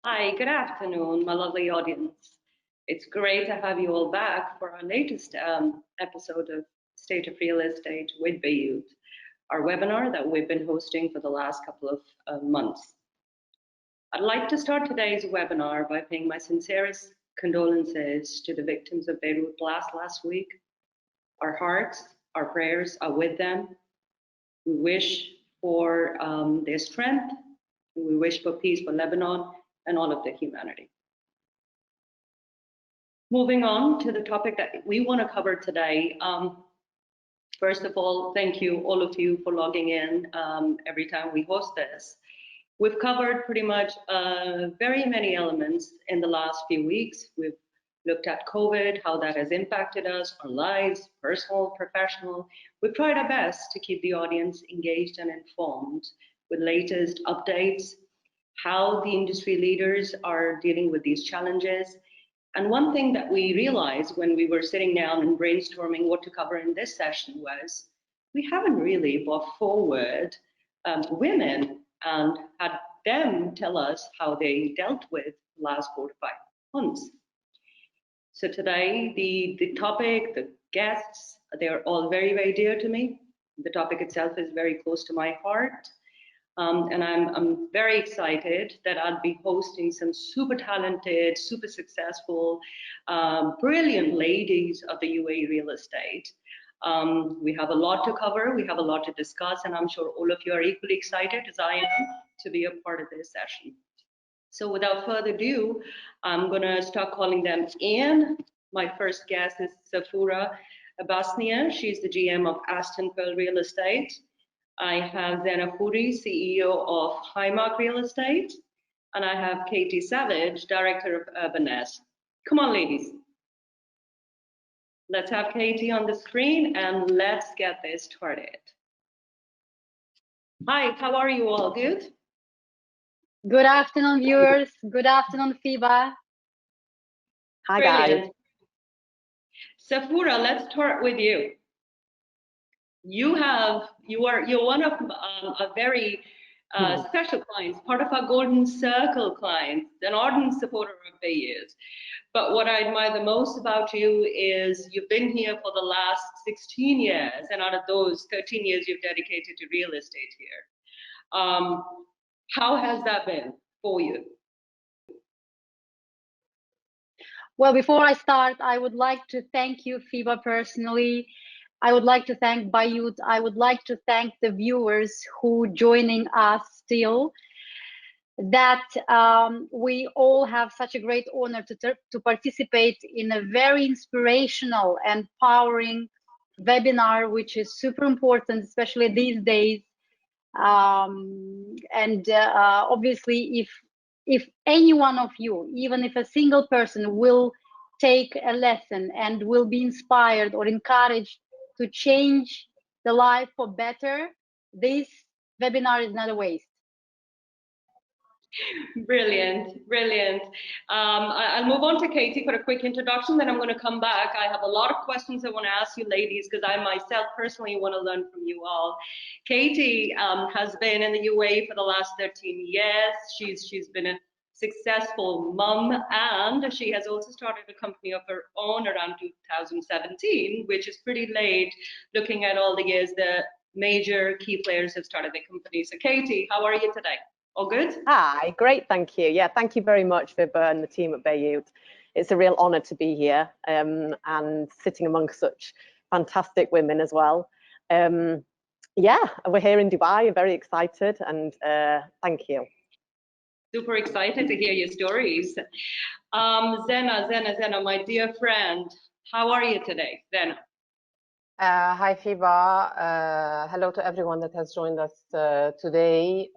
Hi, good afternoon, my lovely audience. It's great to have you all back for our latest episode of State of Real Estate with Bayut, our webinar that we've been hosting for the last couple of months. I'd like to start today's webinar by paying my sincerest condolences to the victims of Beirut blast last week. Our hearts, our prayers are with them. We wish for their strength. We wish for peace for Lebanon and all of the humanity. Moving on to the topic that we want to cover today. First of all, thank you, all of you, for logging in every time we host this. We've covered pretty much very many elements in the last few weeks. We've looked at COVID, how that has impacted us, our lives, personal, professional. We've tried our best to keep the audience engaged and informed with latest updates, how the industry leaders are dealing with these challenges. And one thing that we realized when we were sitting down and brainstorming what to cover in this session was we haven't really brought forward women and had them tell us how they dealt with the last 4 to 5 months. So today, the topic, the guests, they're all very, very dear to me. The topic itself is very close to my heart. And I'm very excited that I'll be hosting some super talented, super successful, brilliant ladies of the UAE real estate. We have a lot to cover, we have a lot to discuss, and I'm sure all of you are equally excited as I am to be a part of this session. So without further ado, I'm gonna start calling them in. My first guest is Safura Abbasnia. She's the GM of Aston Pearl Real Estate. I have Zena Khoury, CEO of Highmark Real Estate, and I have Katie Savage, Director of Urbaness. Come on, ladies. Let's have Katie on the screen and let's get this started. Hi, how are you all? Good? Good afternoon, viewers. Good afternoon, FIBA. Hi, Brilliant. guys. Safura, let's start with you. You're one of a very special clients, part of our Golden Circle clients, an ardent supporter of Bayut. But what I admire the most about you is you've been here for the last 16 years, and out of those 13 years you've dedicated to real estate here. How has that been for you? Well, before I start, I would like to thank you, FIBA, personally. I would like to thank Bayut. I would like to thank the viewers who joining us still. That we all have such a great honor to participate in a very inspirational and empowering webinar, which is super important, especially these days. Obviously, if any one of you, even if a single person, will take a lesson and will be inspired or encouraged to change the life for better, this webinar is not a waste. Brilliant, brilliant. I'll move on to Katie for a quick introduction, then I'm going to come back. I have a lot of questions I want to ask you ladies because I myself personally want to learn from you all. Katie has been in the UAE for the last 13 years. She's been a successful mum, and she has also started a company of her own around 2017, which is pretty late looking at all the years the major key players have started their company. So Katie, how are you today? All good? Hi, great, thank you. Yeah, thank you very much, Vibha and the team at Bayut. It's a real honor to be here and sitting amongst such fantastic women as well. Yeah, we're here in Dubai, very excited, and thank you. Super excited to hear your stories. Zena, my dear friend, how are you today, Zena? Hi, FIBA. Hello to everyone that has joined us today.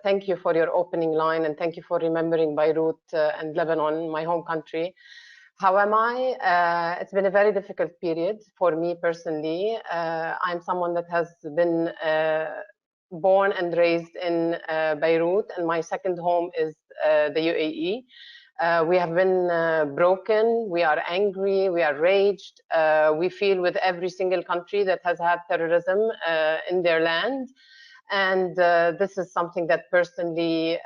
Thank you for your opening line and thank you for remembering Beirut and Lebanon, my home country. How am I? It's been a very difficult period for me personally. I'm someone that has been born and raised in Beirut, and my second home is the UAE. We have been broken, we are angry, we are raged. We feel with every single country that has had terrorism in their land. And this is something that personally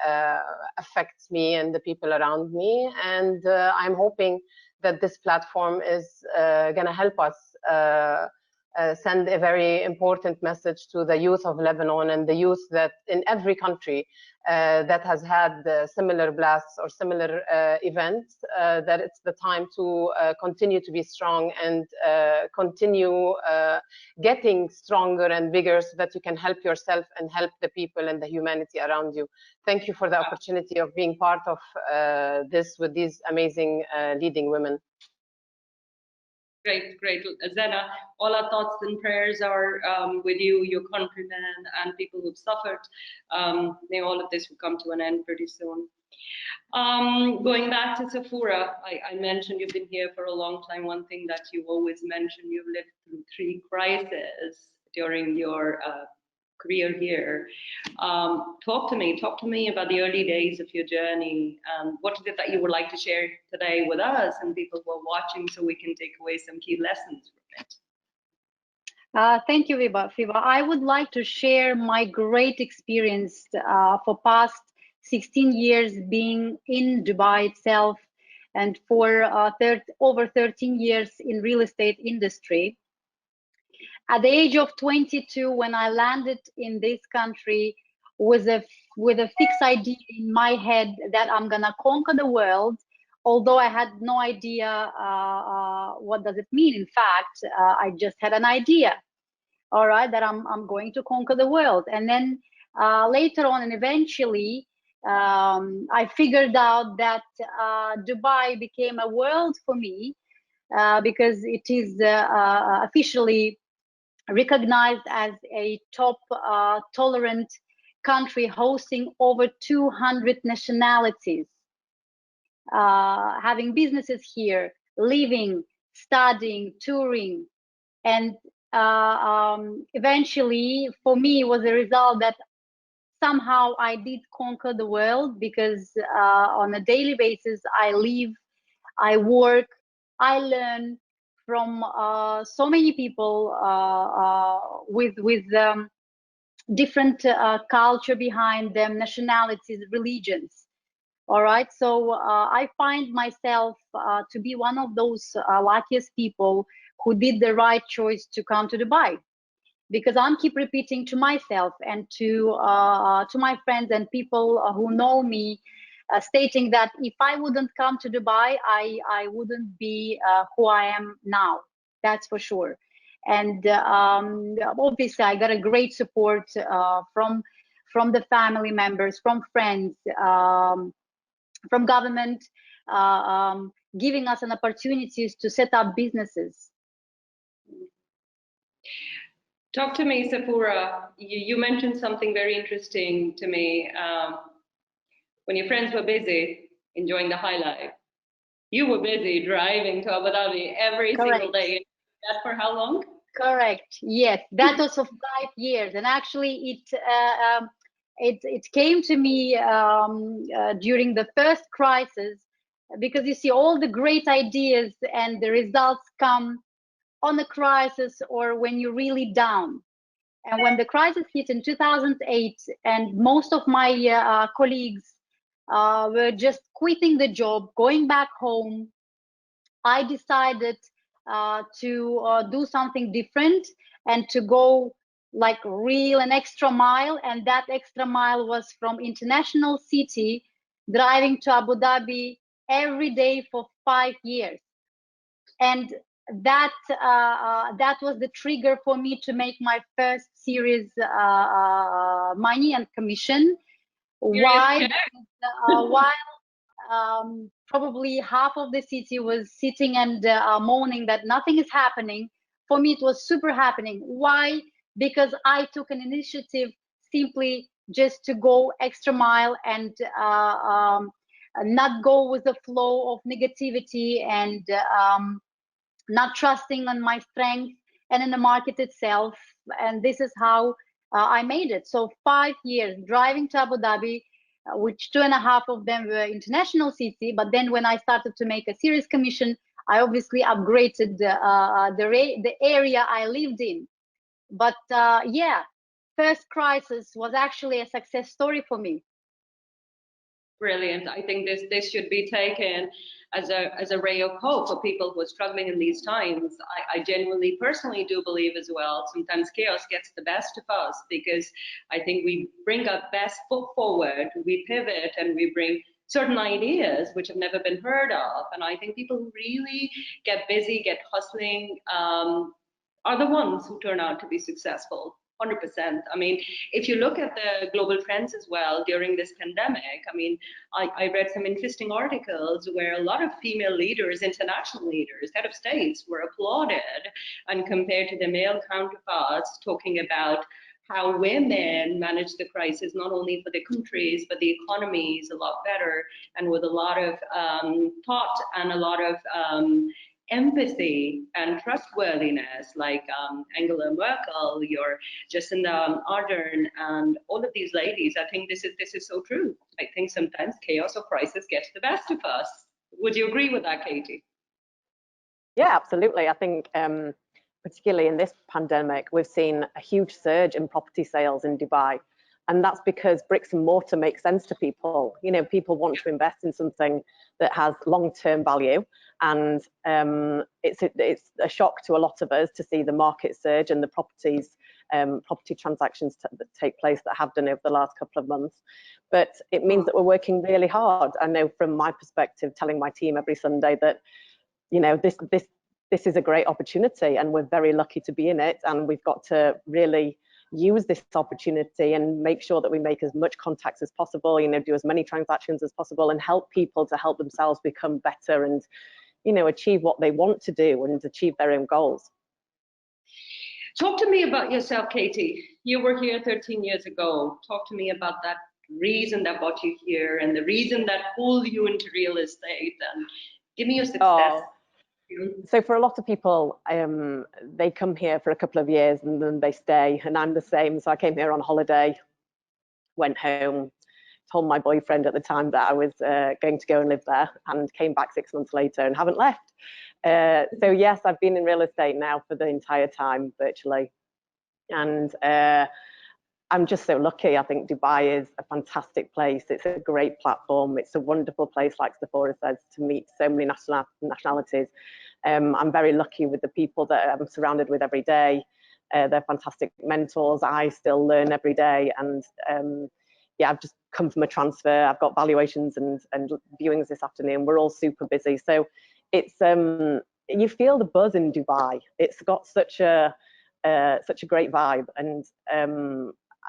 affects me and the people around me. And I'm hoping that this platform is going to help us send a very important message to the youth of Lebanon and the youth that in every country that has had similar blasts or similar events, that it's the time to continue to be strong and continue getting stronger and bigger so that you can help yourself and help the people and the humanity around you. Thank you for the opportunity of being part of this with these amazing leading women. Great, great. Zena, all our thoughts and prayers are with you, your countrymen, and people who've suffered. May all of this will come to an end pretty soon. Going back to Safura, I mentioned you've been here for a long time. One thing that you always mention, you've lived through 3 crises during your career here. Talk to me about the early days of your journey. What is it that you would like to share today with us and people who are watching so we can take away some key lessons from it? Thank you, Fiba. I would like to share my great experience for past 16 years being in Dubai itself and for over 13 years in real estate industry. At the age of 22, when I landed in this country with a fixed idea in my head that I'm gonna conquer the world, although I had no idea what does it mean. In fact, I just had an idea, all right, that I'm going to conquer the world. And then later on and eventually, I figured out that Dubai became a world for me because it is officially recognized as a top tolerant country hosting over 200 nationalities, having businesses here, living, studying, touring. And eventually, for me, it was a result that somehow I did conquer the world because on a daily basis, I live, I work, I learn from so many people with different culture behind them, nationalities, religions. All right, so I find myself to be one of those luckiest people who did the right choice to come to Dubai, because I'm keep repeating to myself and to my friends and people who know me, stating that if I wouldn't come to Dubai, I wouldn't be who I am now. That's for sure. And obviously, I got a great support from the family members, from friends, from government, giving us an opportunities to set up businesses. Talk to me, Safura. You mentioned something very interesting to me. When your friends were busy enjoying the high life, you were busy driving to Abu Dhabi every single day. That for how long? Correct. Yes, that was for 5 years, and actually, it came to me during the first crisis, because you see all the great ideas and the results come on the crisis or when you're really down. And when the crisis hit in 2008, and most of my colleagues were just quitting the job, going back home, I decided to do something different and to go like an extra mile. And that extra mile was from international city, driving to Abu Dhabi every day for 5 years. And that was the trigger for me to make my first serious money and commission. Why? While probably half of the city was sitting and moaning that nothing is happening, for me it was super happening. Why? Because I took an initiative simply just to go extra mile and not go with the flow of negativity and not trusting on my strength and in the market itself. And this is how I made it. So 5 years driving to Abu Dhabi, which 2.5 of them were international city. But then when I started to make a serious commission, I obviously upgraded the area I lived in. But yeah, first crisis was actually a success story for me. Brilliant. I think this should be taken as a ray of hope for people who are struggling in these times. I genuinely, personally do believe as well, sometimes chaos gets the best of us, because I think we bring our best foot forward, we pivot, and we bring certain ideas which have never been heard of. And I think people who really get busy, get hustling, are the ones who turn out to be successful. 100%. I mean, if you look at the global trends as well during this pandemic, I mean, I read some interesting articles where a lot of female leaders, international leaders, head of states, were applauded, and compared to the male counterparts, talking about how women managed the crisis, not only for the countries, but the economies a lot better, and with a lot of thought and a lot of empathy and trustworthiness, like Angela Merkel, your Jacinda Ardern, and all of these ladies. I think this is so true. I think sometimes chaos or crisis gets the best of us. Would you agree with that, Katie? Yeah, absolutely. I think particularly in this pandemic, we've seen a huge surge in property sales in Dubai. And that's because bricks and mortar make sense to people. You know, people want to invest in something that has long-term value. And it's a shock to a lot of us to see the market surge and the property transactions that take place that have done over the last couple of months. But it means that we're working really hard. I know from my perspective, telling my team every Sunday that, you know, this is a great opportunity and we're very lucky to be in it. And we've got to really use this opportunity and make sure that we make as much contacts as possible, you know, do as many transactions as possible, and help people to help themselves become better and, you know, achieve what they want to do and achieve their own goals. Talk to me about yourself, Katie. You were here 13 years ago. Talk to me about that reason that brought you here and the reason that pulled you into real estate, and give me your success. Oh. So for a lot of people, they come here for a couple of years and then they stay, and I'm the same. So I came here on holiday, went home, told my boyfriend at the time that I was going to go and live there, and came back 6 months later and haven't left. So yes, I've been in real estate now for the entire time, virtually. And I'm just so lucky. I think Dubai is a fantastic place. It's a great platform. It's a wonderful place, like Sephora says, to meet so many nationalities. I'm very lucky with the people that I'm surrounded with every day. They're fantastic mentors. I still learn every day. And yeah, I've just come from a transfer. I've got valuations and viewings this afternoon. We're all super busy. So it's you feel the buzz in Dubai. It's got such a great vibe, and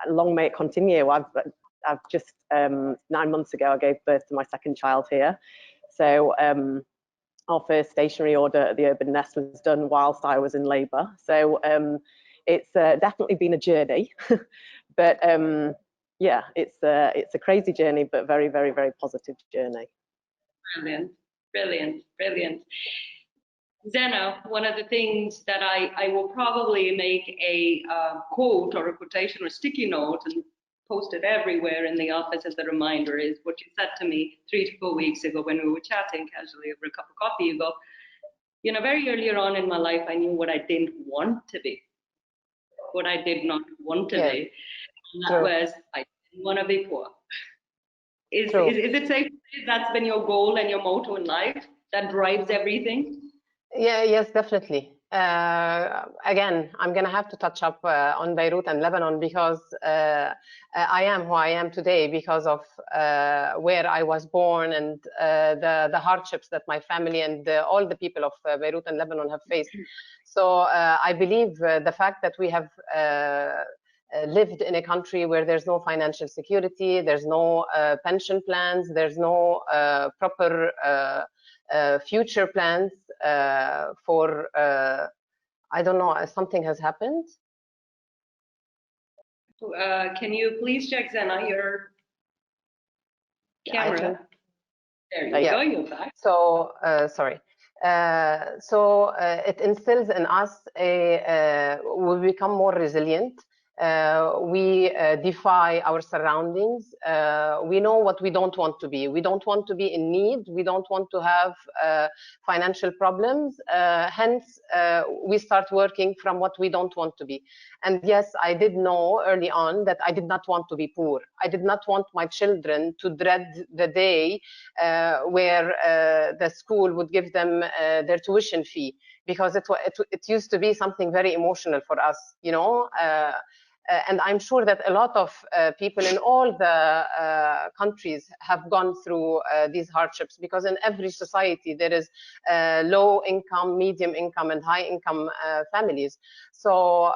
long may it continue. I've just 9 months ago I gave birth to my second child here. So our first stationary order at the Urban Nest was done whilst I was in labour. So it's definitely been a journey, but yeah, it's a crazy journey, but very, very, very positive journey. Brilliant, brilliant, brilliant. Zena, one of the things that I will probably make a quote or a quotation or sticky note and post it everywhere in the office as a reminder is what you said to me 3 to 4 weeks ago when we were chatting casually over a cup of coffee. You go, you know, very earlier on in my life, I knew what I didn't want to be, what I did not want to be. And that was, I didn't want to be poor. Is it safe to say that's been your goal and your motto in life that drives everything? Yeah, yes, definitely. Again, I'm going to have to touch up on Beirut and Lebanon because I am who I am today because of where I was born and the hardships that my family and all the people of Beirut and Lebanon have faced. So I believe the fact that we have lived in a country where there's no financial security, there's no pension plans, there's no proper future plans for I don't know, something has happened. Can you please check, Zena, your camera? There you go, you're back. So sorry. So it instills in us we become more resilient. We defy our surroundings. We know what we don't want to be. We don't want to be in need. We don't want to have financial problems. Hence, we start working from what we don't want to be. And yes, I did know early on that I did not want to be poor. I did not want my children to dread the day where the school would give them their tuition fee, because it used to be something very emotional for us, you know. And I'm sure that a lot of people in all the countries have gone through these hardships, because in every society there is low income, medium income, and high income families. So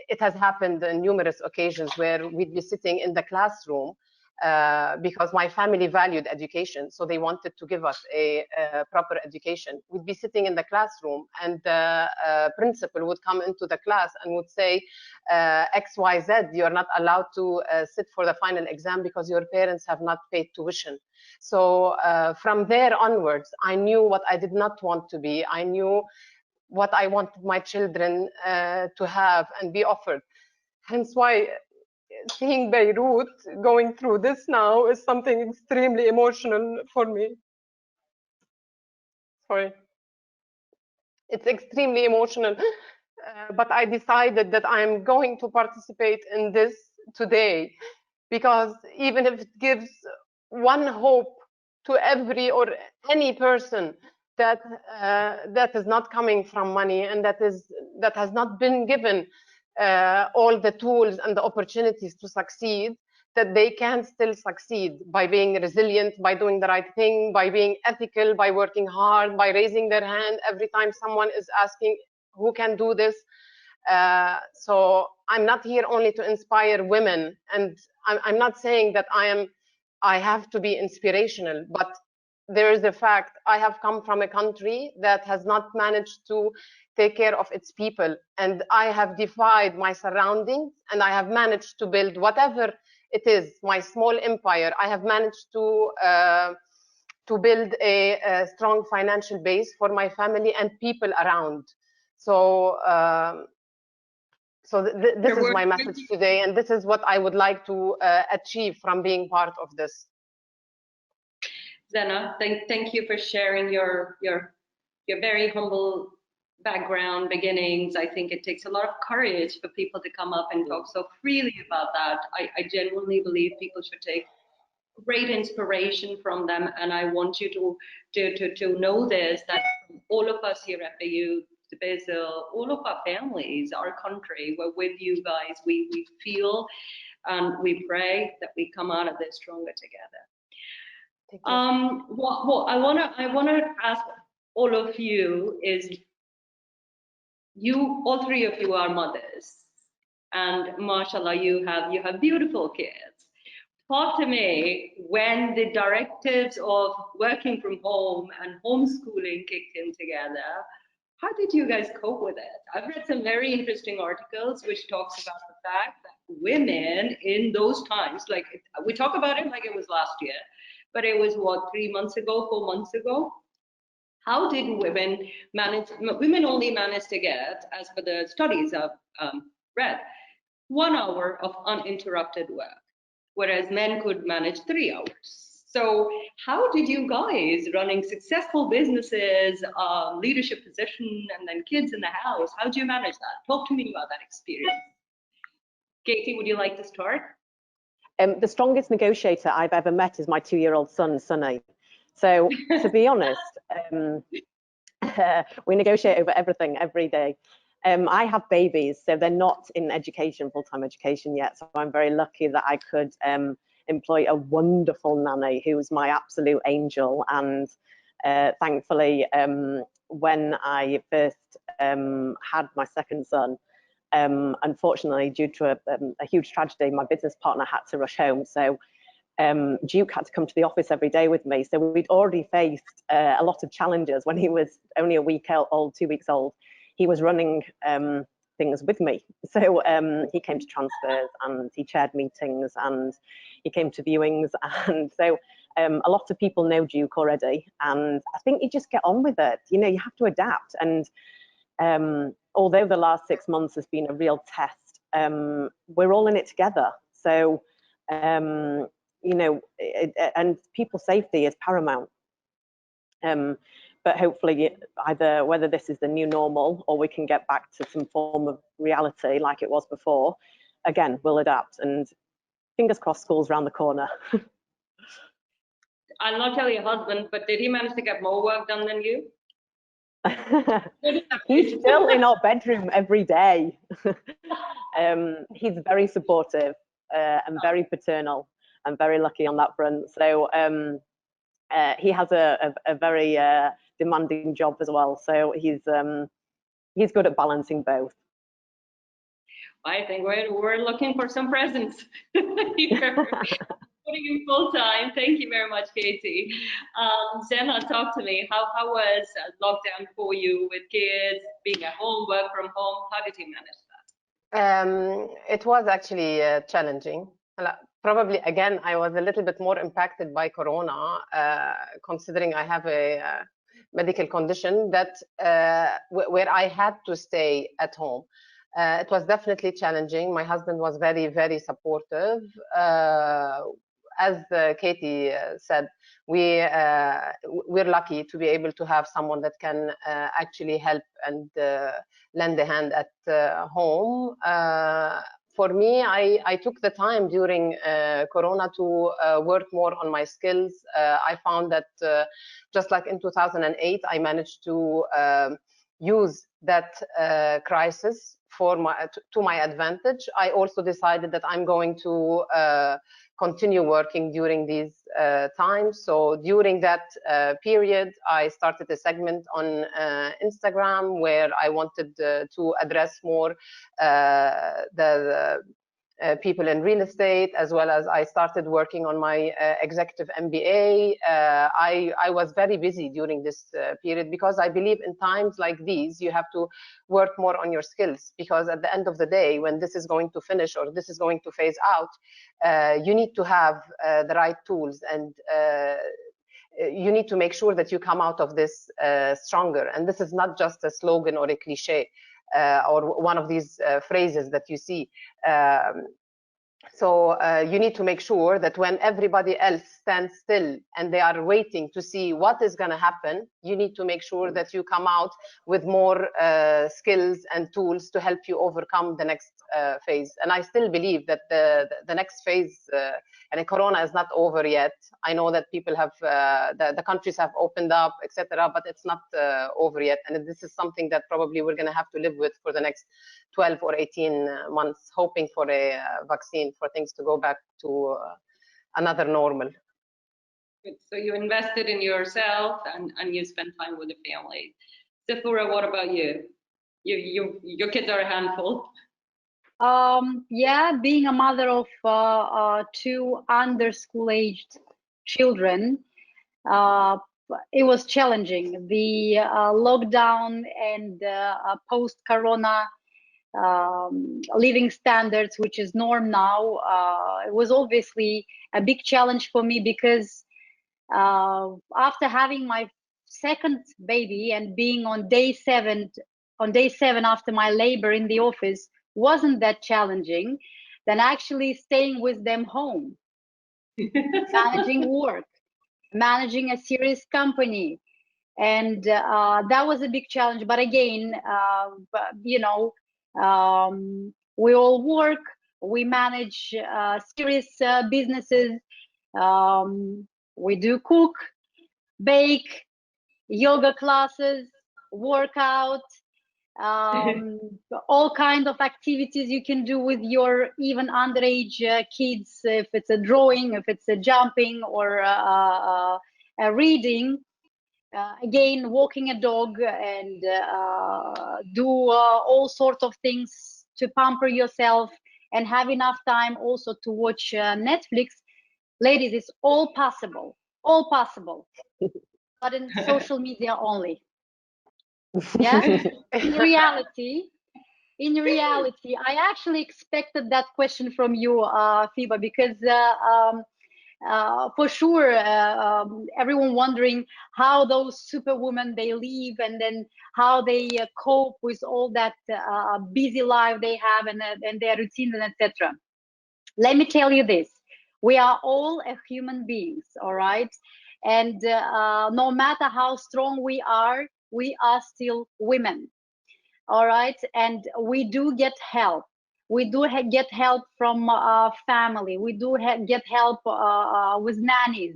it has happened on numerous occasions where we'd be sitting in the classroom because my family valued education, so they wanted to give us a proper education. We'd be sitting in the classroom, and the principal would come into the class and would say, XYZ, you're not allowed to sit for the final exam because your parents have not paid tuition. So from there onwards, I knew what I did not want to be. I knew what I wanted my children to have and be offered. Hence why seeing Beirut going through this now is something extremely emotional for me. Sorry. It's extremely emotional, but I decided that I'm going to participate in this today, because even if it gives one hope to every or any person that that is not coming from money, and that has not been given all the tools and the opportunities to succeed, that they can still succeed by being resilient, by doing the right thing, by being ethical, by working hard, by raising their hand every time someone is asking who can do this. So I'm not here only to inspire women, and I'm not saying that I have to be inspirational, but there is a fact. I have come from a country that has not managed to take care of its people, and I have defied my surroundings, and I have managed to build whatever it is, my small empire. I have managed to build a strong financial base for my family and people around. So this is my message today, and this is what I would like to achieve from being part of this. Zena, thank you for sharing your very humble background, beginnings. I think it takes a lot of courage for people to come up and talk so freely about that. I genuinely believe people should take great inspiration from them, and I want you to know this, that all of us here at Bayut, Basil, all of our families, our country, we're with you guys. We feel and we pray that we come out of this stronger together. What I wanna ask all of you is, all three of you are mothers, and mashallah, you have beautiful kids. Talk to me, when the directives of working from home and homeschooling kicked in together, how did you guys cope with it? I've read some very interesting articles which talks about the fact that women in those times, like we talk about it like it was last year, but it was what, 3 months ago, 4 months ago? How did women manage? Women only managed to get, as per the studies I've read, 1 hour of uninterrupted work, whereas men could manage 3 hours. So how did you guys, running successful businesses, leadership position, and then kids in the house, how do you manage that? Talk to me about that experience. Katie, would you like to start? The strongest negotiator I've ever met is my 2-year-old son, Sunny. So to be honest, we negotiate over everything every day. I have babies, so they're not in education, full-time education yet. So I'm very lucky that I could employ a wonderful nanny who's my absolute angel. And thankfully, when I first had my second son, unfortunately, due to a huge tragedy, my business partner had to rush home. So Duke had to come to the office every day with me. So we'd already faced a lot of challenges when he was only a week old, 2 weeks old. He was running things with me. So he came to transfers, and he chaired meetings, and he came to viewings. And so a lot of people know Duke already. And I think you just get on with it. You know, you have to adapt. And although the last 6 months has been a real test, we're all in it together. So, you know, and people's safety is paramount. But hopefully, either whether this is the new normal or we can get back to some form of reality like it was before, again, we'll adapt, and fingers crossed school's around the corner. I'll not tell your husband, but did he manage to get more work done than you? He's still in our bedroom every day. He's very supportive and very paternal. I'm very lucky on that front. So he has a very demanding job as well. So he's good at balancing both. I think we're looking for some presents. Putting in full time. Thank you very much, Katie. Zena, talk to me. How was lockdown for you with kids, being at home, work from home? How did you manage that? It was actually challenging. Probably, again, I was a little bit more impacted by Corona, considering I have a medical condition that where I had to stay at home. It was definitely challenging. My husband was very, very supportive. As Katie said, we're lucky to be able to have someone that can actually help and lend a hand at home. For me, I took the time during Corona to work more on my skills. I found that just like in 2008, I managed to use that crisis to my advantage. I also decided that I'm going to continue working during these times. So during that period, I started a segment on Instagram where I wanted to address more the people in real estate, as well as I started working on my executive MBA. I was very busy during this period because I believe in times like these, you have to work more on your skills, because at the end of the day, when this is going to finish or this is going to phase out, you need to have the right tools, and you need to make sure that you come out of this stronger. And this is not just a slogan or a cliche. Or one of these phrases that you see. So you need to make sure that when everybody else stands still and they are waiting to see what is going to happen, you need to make sure that you come out with more skills and tools to help you overcome the next phase. And I still believe that the next phase, and Corona is not over yet. I know that people have, the countries have opened up, etc., but it's not over yet. And this is something that probably we're going to have to live with for the next 12 or 18 months, hoping for a vaccine for things to go back to another normal. So you invested in yourself and you spent time with the family. Sephora, what about you? Your kids are a handful. Yeah, being a mother of two under school aged children, it was challenging. The lockdown and post-corona living standards, which is norm now, it was obviously a big challenge for me, because after having my second baby and being on day seven after my labor in the office wasn't that challenging, than actually staying with them home, managing work, managing a serious company. And that was a big challenge. But again, you know, we all work, we manage serious businesses, we do cook, bake, yoga classes, workout, all kind of activities you can do with your even underage kids, if it's a drawing, if it's a jumping, or a reading. Again, walking a dog, and do all sorts of things to pamper yourself, and have enough time also to watch Netflix. Ladies, it's all possible, but in social media only. Yeah. In reality, I actually expected that question from you, Fiba, because for sure everyone wondering how those superwomen they live, and then how they cope with all that busy life they have, and their routines and etc. Let me tell you this: we are all human beings, all right? And no matter how strong we are still women, all right? And we do get help. We do get help from family. We do get help with nannies.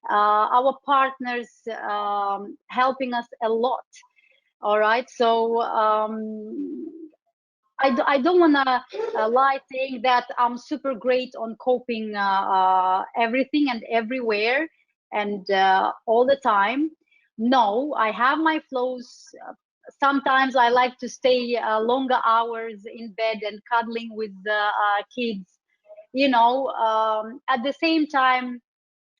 Our partners helping us a lot, all right? So I don't want to lie saying that I'm super great on coping everything and everywhere and all the time. No, I have my flows. Sometimes I like to stay longer hours in bed and cuddling with the kids, you know, at the same time,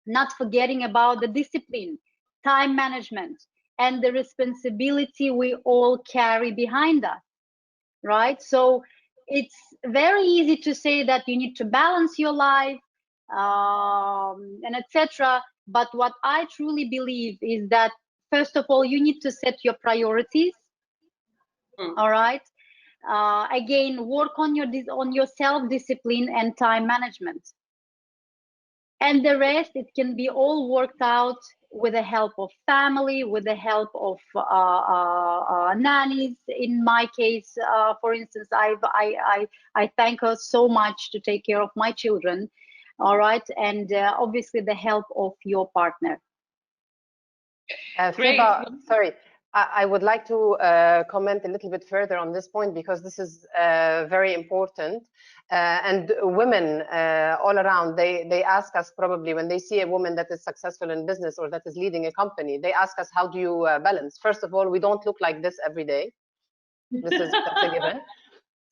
not forgetting about the discipline, time management, and the responsibility we all carry behind us, right? So it's very easy to say that you need to balance your life and etc. But what I truly believe is that, first of all, you need to set your priorities. All right. Again, work on your self-discipline and time management. And the rest, it can be all worked out with the help of family, with the help of nannies. In my case, for instance, I thank her so much to take care of my children. All right. And obviously the help of your partner. Fiba, sorry, I would like to comment a little bit further on this point, because this is very important. And women all around, they ask us, probably when they see a woman that is successful in business or that is leading a company, they ask us, how do you balance? First of all, we don't look like this every day. That's a given.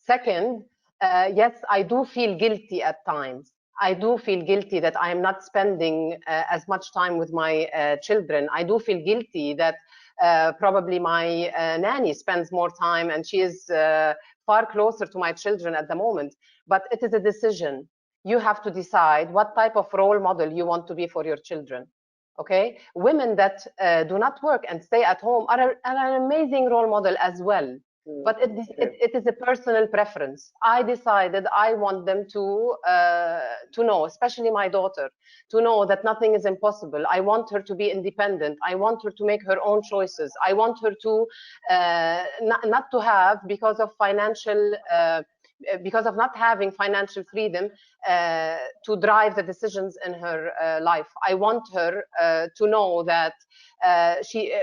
Second, yes, I do feel guilty at times. I do feel guilty that I am not spending as much time with my children. I do feel guilty that probably my nanny spends more time, and she is far closer to my children at the moment. But it is a decision. You have to decide what type of role model you want to be for your children. Okay? Women that do not work and stay at home are an amazing role model as well. But it is a personal preference. I decided I want them to know, especially my daughter, to know that nothing is impossible. I want her to be independent. I want her to make her own choices. I want her to not to have, because of financial because of not having financial freedom to drive the decisions in her life. I want her to know that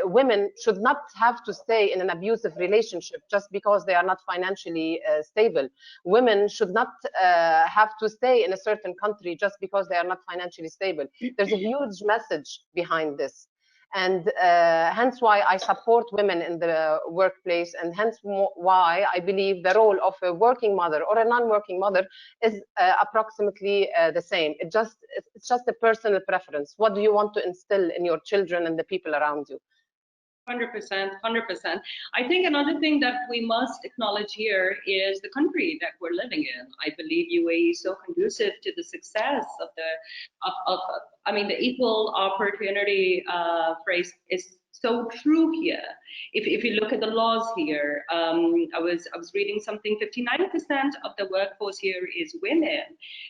women should not have to stay in an abusive relationship just because they are not financially stable. Women should not have to stay in a certain country just because they are not financially stable. There's a huge message behind this. And hence why I support women in the workplace, and hence why I believe the role of a working mother or a non-working mother is approximately the same. It's just a personal preference. What do you want to instill in your children and the people around you? 100%, 100%. I think another thing that we must acknowledge here is the country that we're living in. I believe UAE is so conducive to the success of I mean, the equal opportunity phrase is so true here. If you look at the laws here, I was reading something, 59% of the workforce here is women.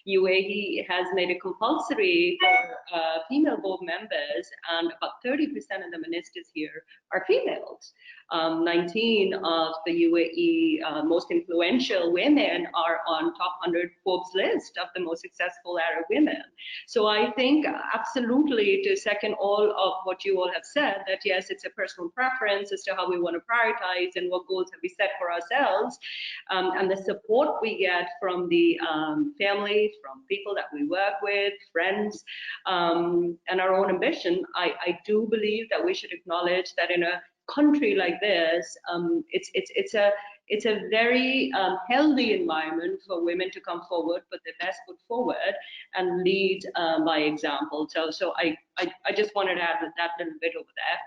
UAE has made it compulsory for female board members, and about 30% of the ministers here are females. 19 of the UAE most influential women are on top 100 Forbes list of the most successful Arab women. So I think absolutely, to second all of what you all have said, that yes, it's a personal preference as to how we want to prioritize and what goals have we set for ourselves, and the support we get from the family, from people that we work with, friends, and our own ambition. I do believe that we should acknowledge that in a country like this, it's a very healthy environment for women to come forward, put their best foot forward, and lead by example. So I just wanted to add that little bit over there.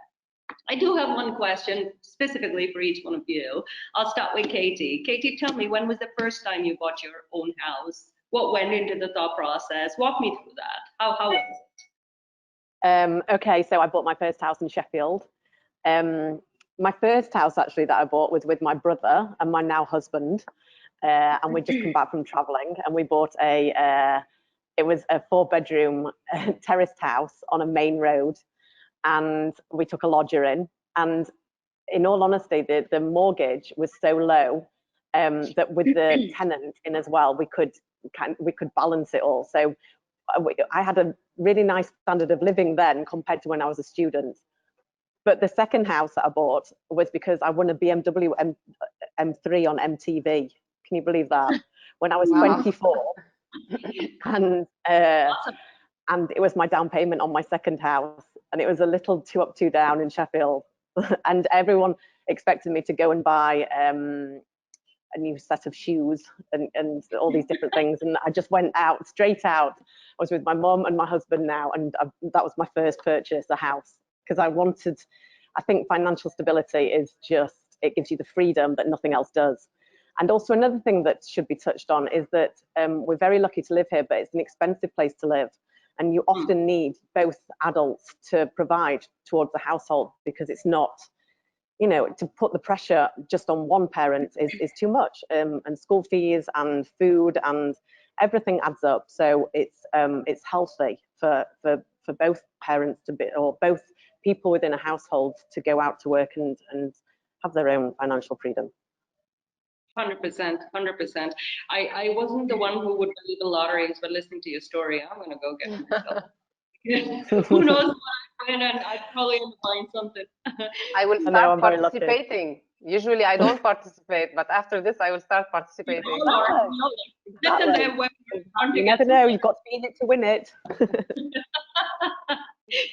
I do have one question specifically for each one of you. I'll start with Katie. Katie, tell me, when was the first time you bought your own house? What went into the thought process? Walk me through that. How was it? Okay, so I bought my first house in Sheffield. My first house actually that I bought was with my brother and my now husband, and we'd just come back from traveling, and we bought it was a 4-bedroom terraced house on a main road, and we took a lodger in. And in all honesty, the mortgage was so low that with the tenant in as well, we could balance it all. So I had a really nice standard of living then compared to when I was a student. But the second house that I bought was because I won a BMW M3 on MTV. Can you believe that? When I was 24, and it was my down payment on my second house, and it was a little 2 up 2 down in Sheffield, and everyone expected me to go and buy a new set of shoes and all these different things, and I just went out straight out. I was with my mum and my husband now, and that was my first purchase, a house, because I think financial stability is just, it gives you the freedom that nothing else does. And also another thing that should be touched on is that we're very lucky to live here, but it's an expensive place to live. And you often need both adults to provide towards the household, because it's not, you know, to put the pressure just on one parent is too much. And school fees and food and everything adds up. So it's healthy for both parents to be, or both people within a household, to go out to work and have their own financial freedom. 100%, 100%. I wasn't the one who would believe in lotteries, but listening to your story, I'm gonna go get it myself. Who knows what I win, and I'd probably end up buying something. I will start participating. Usually I don't participate, but after this I will start participating. You never know, you've got to be in it to win it.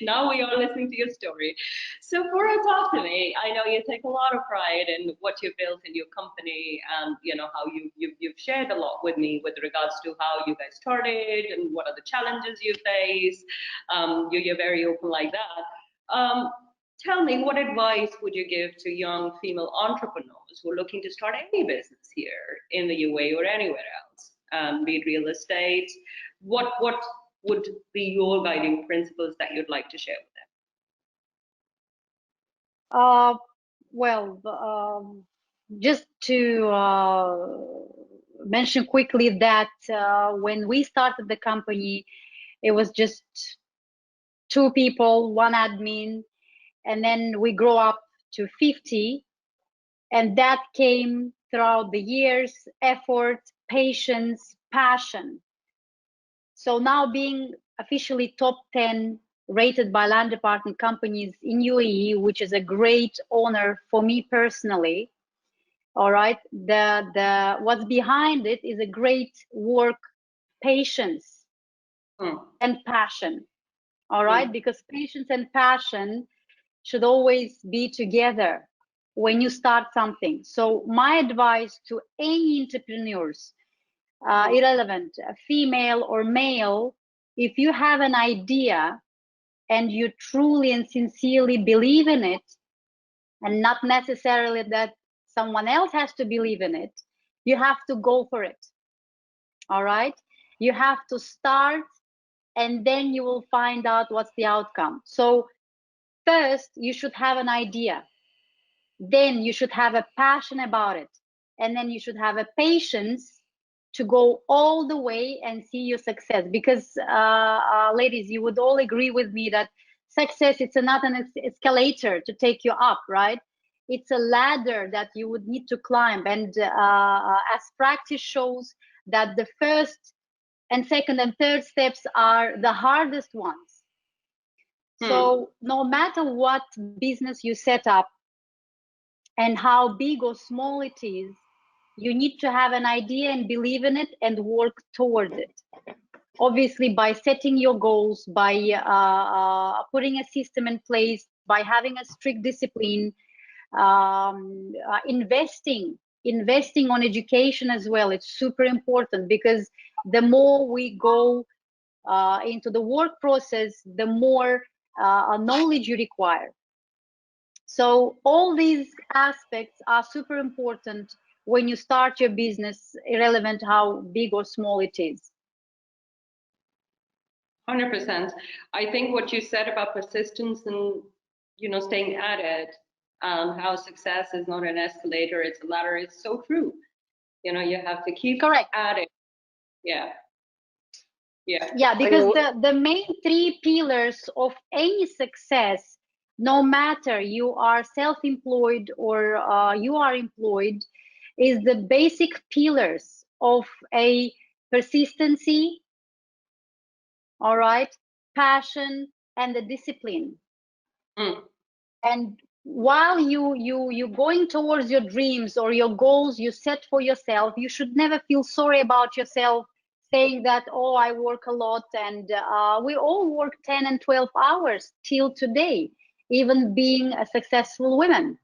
Now we are listening to your story. So Fura, talk to me. I know you take a lot of pride in what you've built in your company, and you know how you've shared a lot with me with regards to how you guys started and what are the challenges you face. You're very open like that. Tell me, what advice would you give to young female entrepreneurs who are looking to start any business here in the UAE or anywhere else, be it real estate? What would be your guiding principles that you'd like to share with them? Well, just to mention quickly that when we started the company, it was just 2 people, 1 admin, and then we grew up to 50, and that came throughout the years, effort, patience, passion. So now being officially top 10 rated by land department companies in UAE, which is a great honor for me personally. All right, what's behind it is a great work, patience, and passion. All right, because patience and passion should always be together when you start something. So my advice to any entrepreneurs, irrelevant, female or male, if you have an idea and you truly and sincerely believe in it, and not necessarily that someone else has to believe in it, you have to go for it. All right, you have to start, and then you will find out what's the outcome. So first you should have an idea, then you should have a passion about it, and then you should have a patience to go all the way and see your success. Because ladies, you would all agree with me that success, it's not an escalator to take you up, right? It's a ladder that you would need to climb, and as practice shows that the first and second and third steps are the hardest ones. So no matter what business you set up and how big or small it is, you need to have an idea and believe in it and work towards it. Obviously, by setting your goals, by putting a system in place, by having a strict discipline, investing on education as well. It's super important, because the more we go into the work process, the more knowledge you require. So all these aspects are super important when you start your business, irrelevant how big or small it is. 100%. I think what you said about persistence and, staying at it, how success is not an escalator, it's a ladder, is so true. You have to keep Correct. at it. Yeah. Yeah. Yeah, because the main three pillars of any success, no matter you are self-employed or you are employed, is the basic pillars of a persistency, all right, passion, and the discipline. Mm. And while you going towards your dreams or your goals you set for yourself, you should never feel sorry about yourself, saying that, oh, I work a lot. And we all work 10 and 12 hours till today, even being a successful women.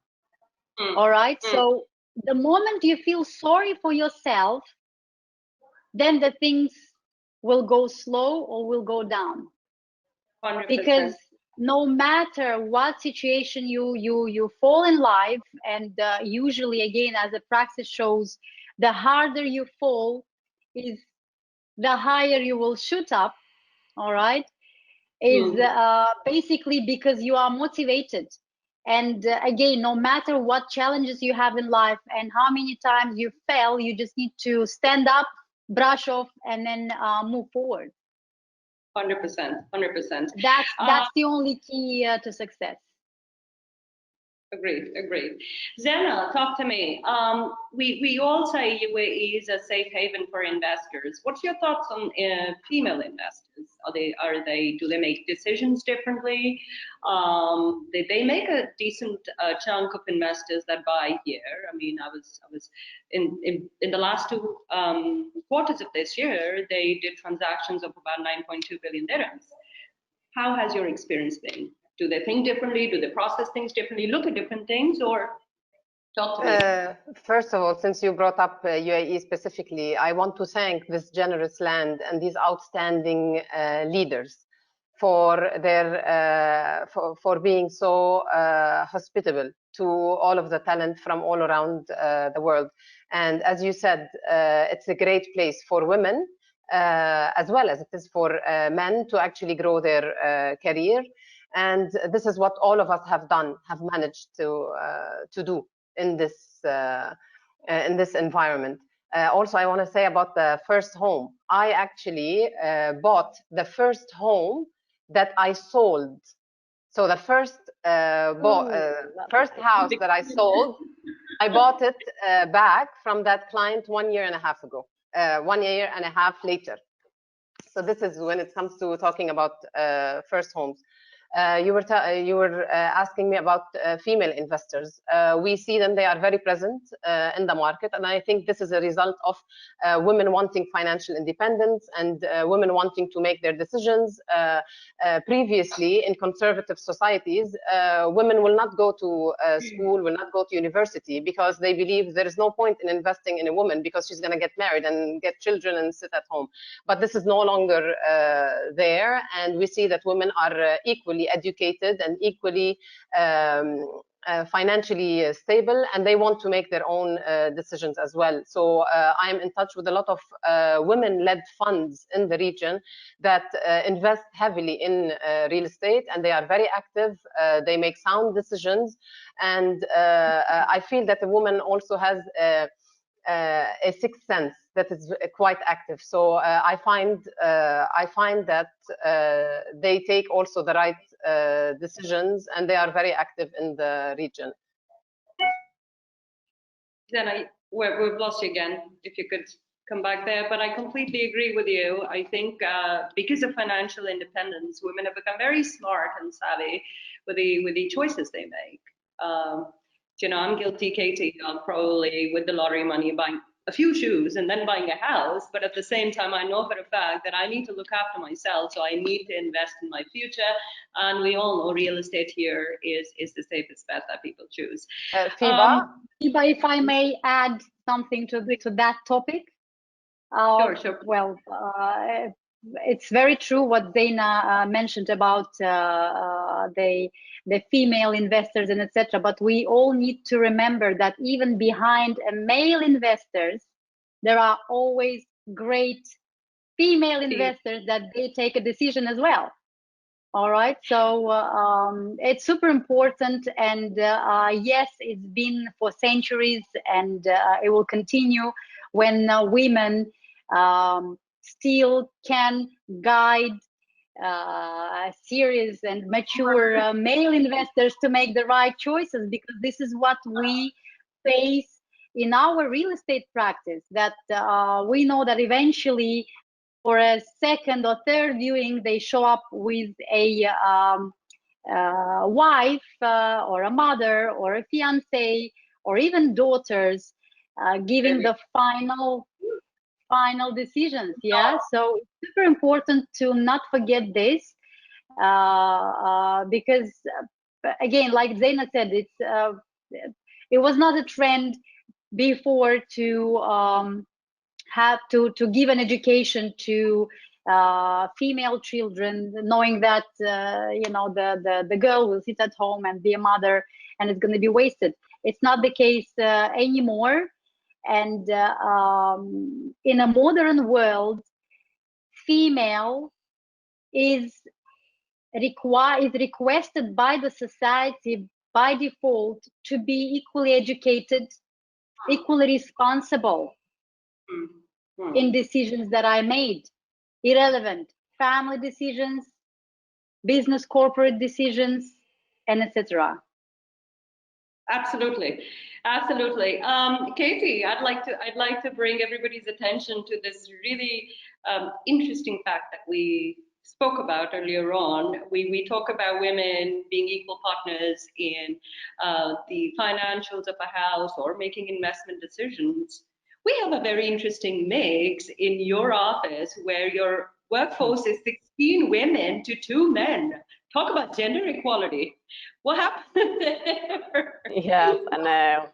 All right. So the moment you feel sorry for yourself, then the things will go slow or will go down. 100%. Because no matter what situation you fall in life, and usually, again, as the practice shows, the harder you fall is the higher you will shoot up. All right, is basically because you are motivated. And again, no matter what challenges you have in life and how many times you fail, you just need to stand up, brush off, and then move forward. 100%. 100%. That's the only key to success. Agreed. Zena, talk to me. We all say UAE is a safe haven for investors. What's your thoughts on female investors? Do they make decisions differently? They make a decent chunk of investors that buy here. I mean, I was in the last two quarters of this year, they did transactions of about 9.2 billion dirhams. How has your experience been? Do they think differently? Do they process things differently? Look at different things, or talk to me? First of all, since you brought up UAE specifically, I want to thank this generous land and these outstanding leaders for their for being so hospitable to all of the talent from all around the world. And as you said, it's a great place for women as well as it is for men to actually grow their career. And this is what all of us have managed to do in this environment. Also, I want to say about the first home. I actually bought the first home that I sold. So the first first house that I sold, I bought it back from that client 1 year and a half ago. 1 year and a half later. So this is when it comes to talking about first homes. You were asking me about female investors. We see them; they are very present in the market, and I think this is a result of women wanting financial independence and women wanting to make their decisions. Previously, in conservative societies, women will not go to school, will not go to university, because they believe there is no point in investing in a woman because she's going to get married and get children and sit at home. But this is no longer there, and we see that women are equally educated and equally financially stable, and they want to make their own decisions as well. So I am in touch with a lot of women-led funds in the region that invest heavily in real estate, and they are very active. They make sound decisions, and I feel that a woman also has a sixth sense that is quite active. So I find that they take also the right decisions, and they are very active in the region. Then we've lost you again. If you could come back there, but I completely agree with you. I think because of financial independence, women have become very smart and savvy with the choices they make. I'm guilty, Katie, of probably with the lottery money buying a few shoes and then buying a house, but at the same time, I know for a fact that I need to look after myself, so I need to invest in my future. And we all know real estate here is the safest bet that people choose. Fiba, if I may add something to that topic. Sure. Well, it's very true what Zaina mentioned about the female investors and etc. But we all need to remember that even behind a male investors, there are always great female investors that they take a decision as well. All right, so it's super important, and yes, it's been for centuries, and it will continue when women still can guide serious and mature male investors to make the right choices, because this is what we face in our real estate practice, that we know that eventually for a second or third viewing, they show up with a wife or a mother or a fiance or even daughters giving the final decisions. Yeah, so it's super important to not forget this because again, like Zaina said, it was not a trend before to have to give an education to female children, knowing that the girl will sit at home and be a mother and it's going to be wasted. It's not the case anymore. And in a modern world, female is requested by the society by default to be equally educated, equally responsible in decisions that I made, irrelevant family decisions, business corporate decisions, and etc. Absolutely, absolutely. Katie, I'd like to bring everybody's attention to this really interesting fact that we spoke about earlier on. We talk about women being equal partners in the financials of a house or making investment decisions. We have a very interesting mix in your office where your workforce is 16 women to 2 men. Talk about gender equality. What happened there? Yes, I know.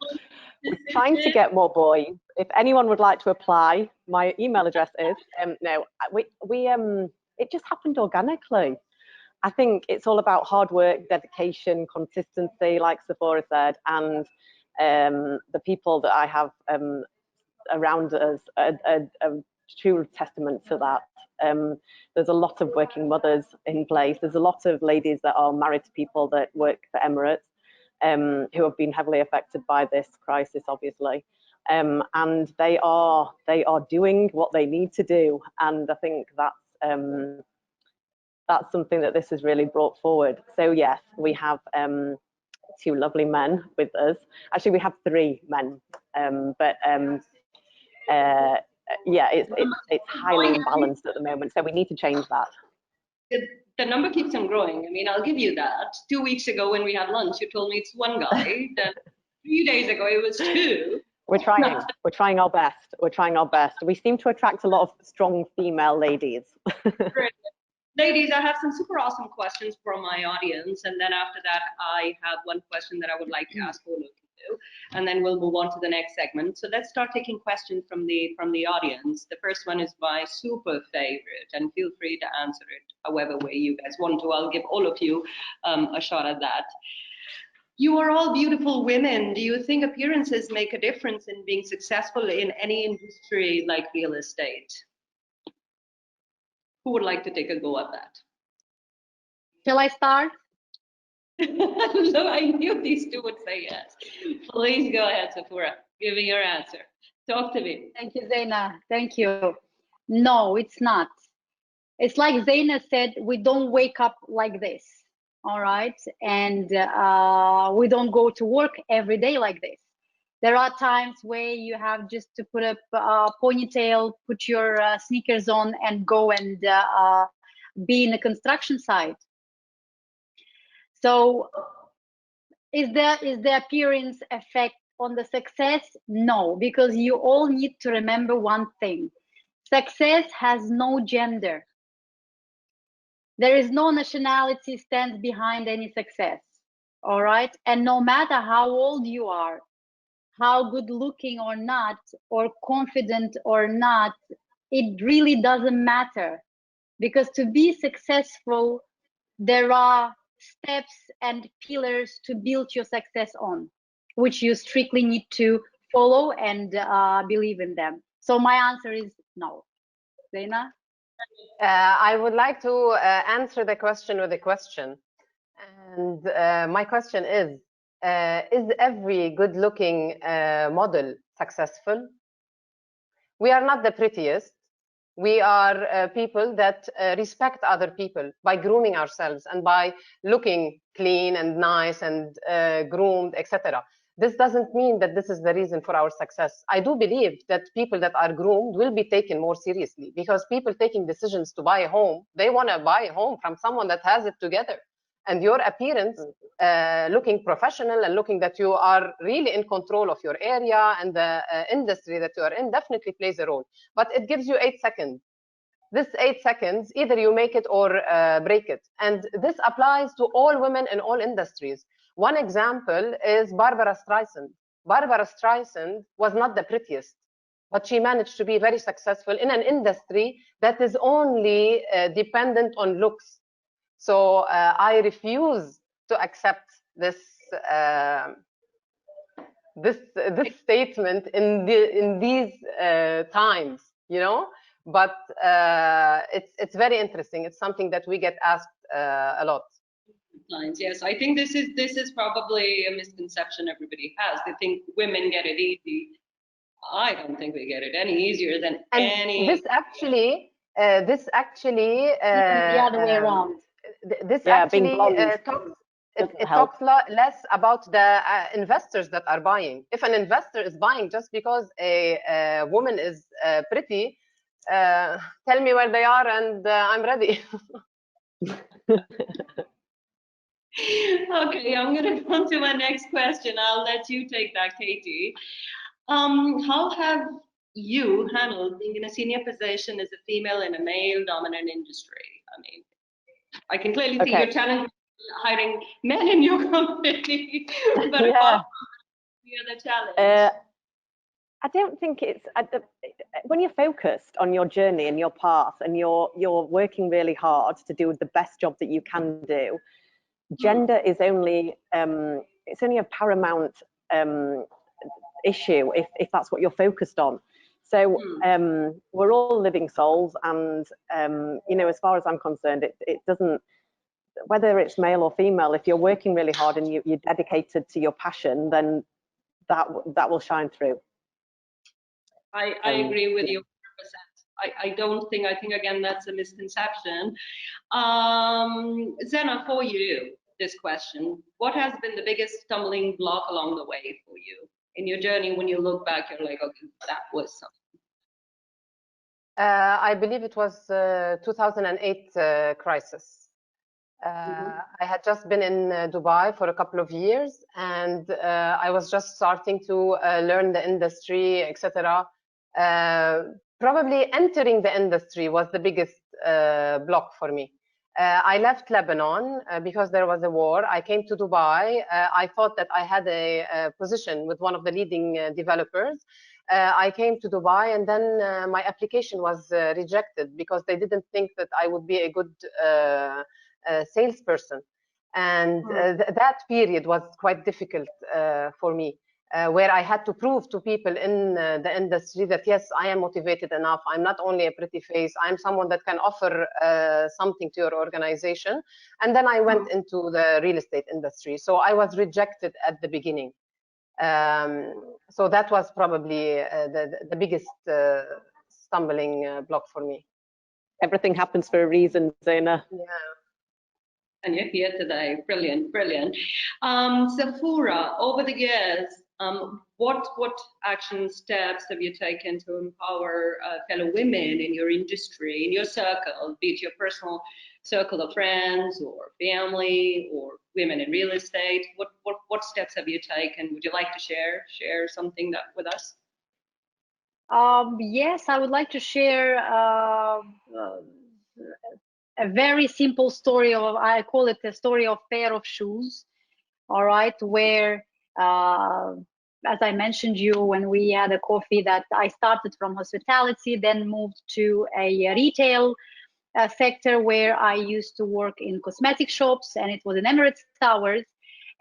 We're trying to get more boys. If anyone would like to apply, my email address is no. It just happened organically. I think it's all about hard work, dedication, consistency, like Sephora said, and the people that I have around us are true testament to that. There's a lot of working mothers in place. There's a lot of ladies that are married to people that work for Emirates, who have been heavily affected by this crisis, obviously. And they are doing what they need to do. And I think that's something that this has really brought forward. So yes, we have 2 lovely men with us. Actually, we have 3 men, but yeah, it's highly imbalanced at the moment, so we need to change that. The number keeps on growing. I mean, I'll give you that. 2 weeks ago when we had lunch, you told me it's 1 guy. Then 3 days ago it was 2. We're trying. We're trying our best. We're trying our best. We seem to attract a lot of strong female ladies. Ladies, I have some super awesome questions from my audience, and then after that, I have one question that I would like to ask all of you, and then we'll move on to the next segment. So let's start taking questions from the audience. The first one is my super favorite, and feel free to answer it however way you guys want to. I'll give all of you a shot at that. You are all beautiful women. Do you think appearances make a difference in being successful in any industry like real estate? Who would like to take a go at that? Shall I start? So I knew these 2 would say yes. Please go ahead, Sephora. Give me your answer. Talk to me. Thank you, Zaina. Thank you. No, it's not. It's like Zaina said, we don't wake up like this, all right? And we don't go to work every day like this. There are times where you have just to put a ponytail, put your sneakers on and go and be in a construction site. So is the appearance effect on the success? No, because you all need to remember one thing. Success has no gender. There is no nationality stands behind any success, all right? And no matter how old you are, how good looking or not, or confident or not, it really doesn't matter. Because to be successful, there are steps and pillars to build your success on, which you strictly need to follow and believe in them. So my answer is no. Zaina? I would like to answer the question with a question. And my question is every good-looking model successful? We are not the prettiest. We are people that respect other people by grooming ourselves and by looking clean and nice and groomed, etc. This doesn't mean that this is the reason for our success. I do believe that people that are groomed will be taken more seriously, because people taking decisions to buy a home, they want to buy a home from someone that has it together. And your appearance, looking professional and looking that you are really in control of your area and the industry that you are in, definitely plays a role. But it gives you 8 seconds. This 8 seconds, either you make it or break it. And this applies to all women in all industries. One example is Barbara Streisand. Barbara Streisand was not the prettiest, but she managed to be very successful in an industry that is only dependent on looks. So I refuse to accept this this statement in these times, you know. But it's very interesting. It's something that we get asked a lot. Yes, I think this is probably a misconception everybody has. They think women get it easy. I don't think we get it any easier than any. This actually the other way around. This actually talks less about the investors that are buying. If an investor is buying just because a woman is pretty, tell me where they are and I'm ready. Okay, I'm going to come to my next question. I'll let you take that, Katie. How have you handled being in a senior position as a female in a male-dominant industry? I mean, I can clearly see your talent hiring men in your company, but yeah. the other challenge? I don't think it's when you're focused on your journey and your path, and you're working really hard to do the best job that you can do. Gender is only it's only a paramount issue if that's what you're focused on. So we're all living souls, and you know, as far as I'm concerned, it doesn't, whether it's male or female, if you're working really hard and you're dedicated to your passion, then that will shine through. I agree with you 100%. I think again that's a misconception. Zena, for you, this question: what has been the biggest stumbling block along the way for you in your journey? When you look back, you're like, okay, that was something. I believe it was 2008 crisis. I had just been in Dubai for a couple of years, and I was just starting to learn the industry, etc. Probably entering the industry was the biggest block for me. I left Lebanon because there was a war. I came to Dubai. I thought that I had a position with one of the leading developers. I came to Dubai, and then my application was rejected because they didn't think that I would be a good salesperson. And that period was quite difficult for me, where I had to prove to people in the industry that yes, I am motivated enough. I'm not only a pretty face. I'm someone that can offer something to your organization. And then I went into the real estate industry. So I was rejected at the beginning. So that was probably the biggest stumbling block for me. Everything happens for a reason, Zena. Yeah. And you're here today. Brilliant, brilliant. Safura, over the years, what action steps have you taken to empower fellow women in your industry, in your circle, be it your personal circle of friends or family or women in real estate? What steps have you taken? Would you like to share something with us? Yes, I would like to share a very simple story of, I call it a story of pair of shoes. All right, where as I mentioned you when we had a coffee, that I started from hospitality, then moved to a retail sector where I used to work in cosmetic shops, and it was in Emirates Towers.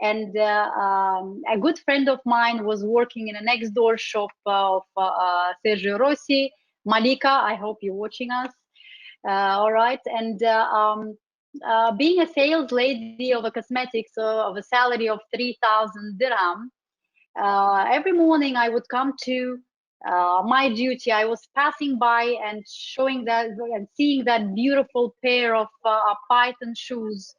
And a good friend of mine was working in a next door shop of Sergio Rossi, Malika. I hope you're watching us. All right, and being a sales lady of a cosmetics of a salary of 3,000 dirham, every morning I would come to my duty. I was passing by and showing that and seeing that beautiful pair of python shoes,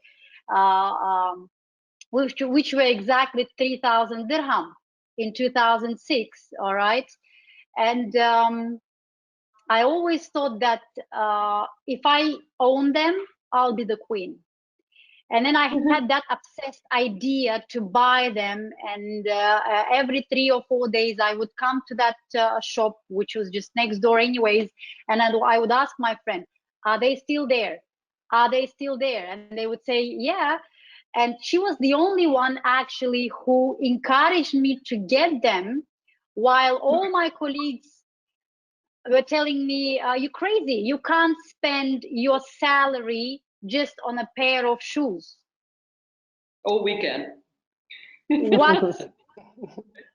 which were exactly 3,000 dirham in 2006. All right, and I always thought that if I own them, I'll be the queen. And then I had that obsessed idea to buy them. And every 3 or 4 days, I would come to that shop, which was just next door anyways. And I would ask my friend, are they still there? Are they still there? And they would say, yeah. And she was the only one actually who encouraged me to get them, while all my colleagues were telling me, you're crazy. You can't spend your salary just on a pair of shoes. Oh, we can.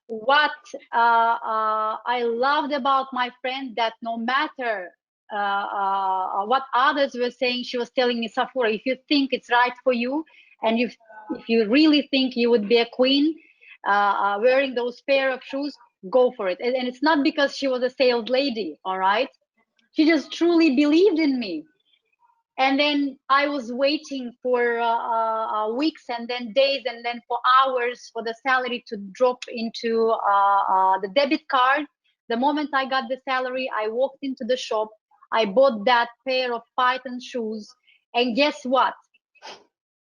What I loved about my friend, that no matter what others were saying, she was telling me, Safura, if you think it's right for you, and if you really think you would be a queen wearing those pair of shoes, go for it. And it's not because she was a sales lady, all right? She just truly believed in me. And then I was waiting for weeks and then days and then for hours for the salary to drop into the debit card. The moment I got the salary, I walked into the shop. I bought that pair of python shoes. And guess what?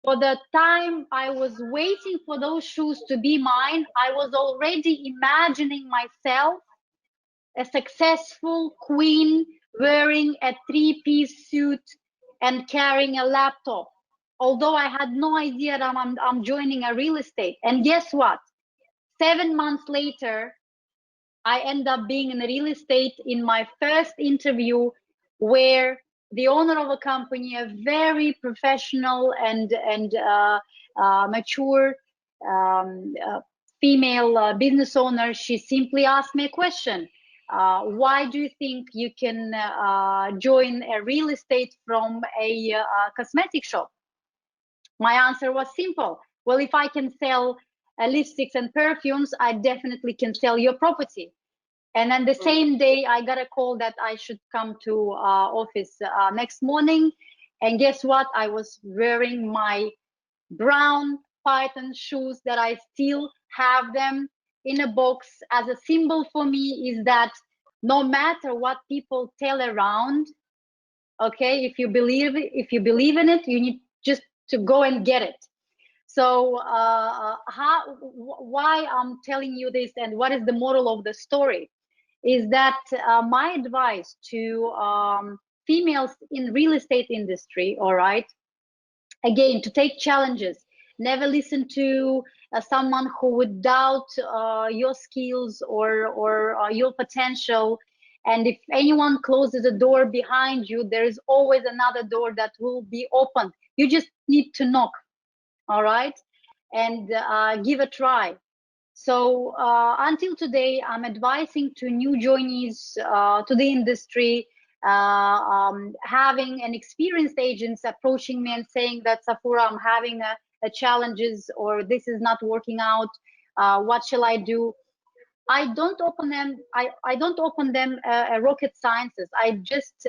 For the time I was waiting for those shoes to be mine, I was already imagining myself a successful queen wearing a 3-piece suit and carrying a laptop. Although I had no idea that I'm joining a real estate. And guess what? 7 months later, I end up being in real estate in my first interview, where the owner of a company, a very professional and mature female business owner, she simply asked me a question. Why do you think you can join a real estate from a cosmetic shop? My answer was simple. Well, if I can sell lipsticks and perfumes, I definitely can sell your property. And then the same day, I got a call that I should come to office next morning. And guess what? I was wearing my brown python shoes that I still have them in a box. As a symbol for me is that no matter what people tell around, okay, if you believe in it, you need just to go and get it. So why I'm telling you this and what is the moral of the story is that my advice to females in real estate industry, all right, again, to take challenges, never listen to someone who would doubt your skills or your potential. And if anyone closes a door behind you, there is always another door that will be opened. You just need to knock, all right, and give a try. So until today, I'm advising to new joinees to the industry, having an experienced agents approaching me and saying that, Safura, I'm having a challenges, or this is not working out. What shall I do? I don't open them. I don't open them rocket sciences. I just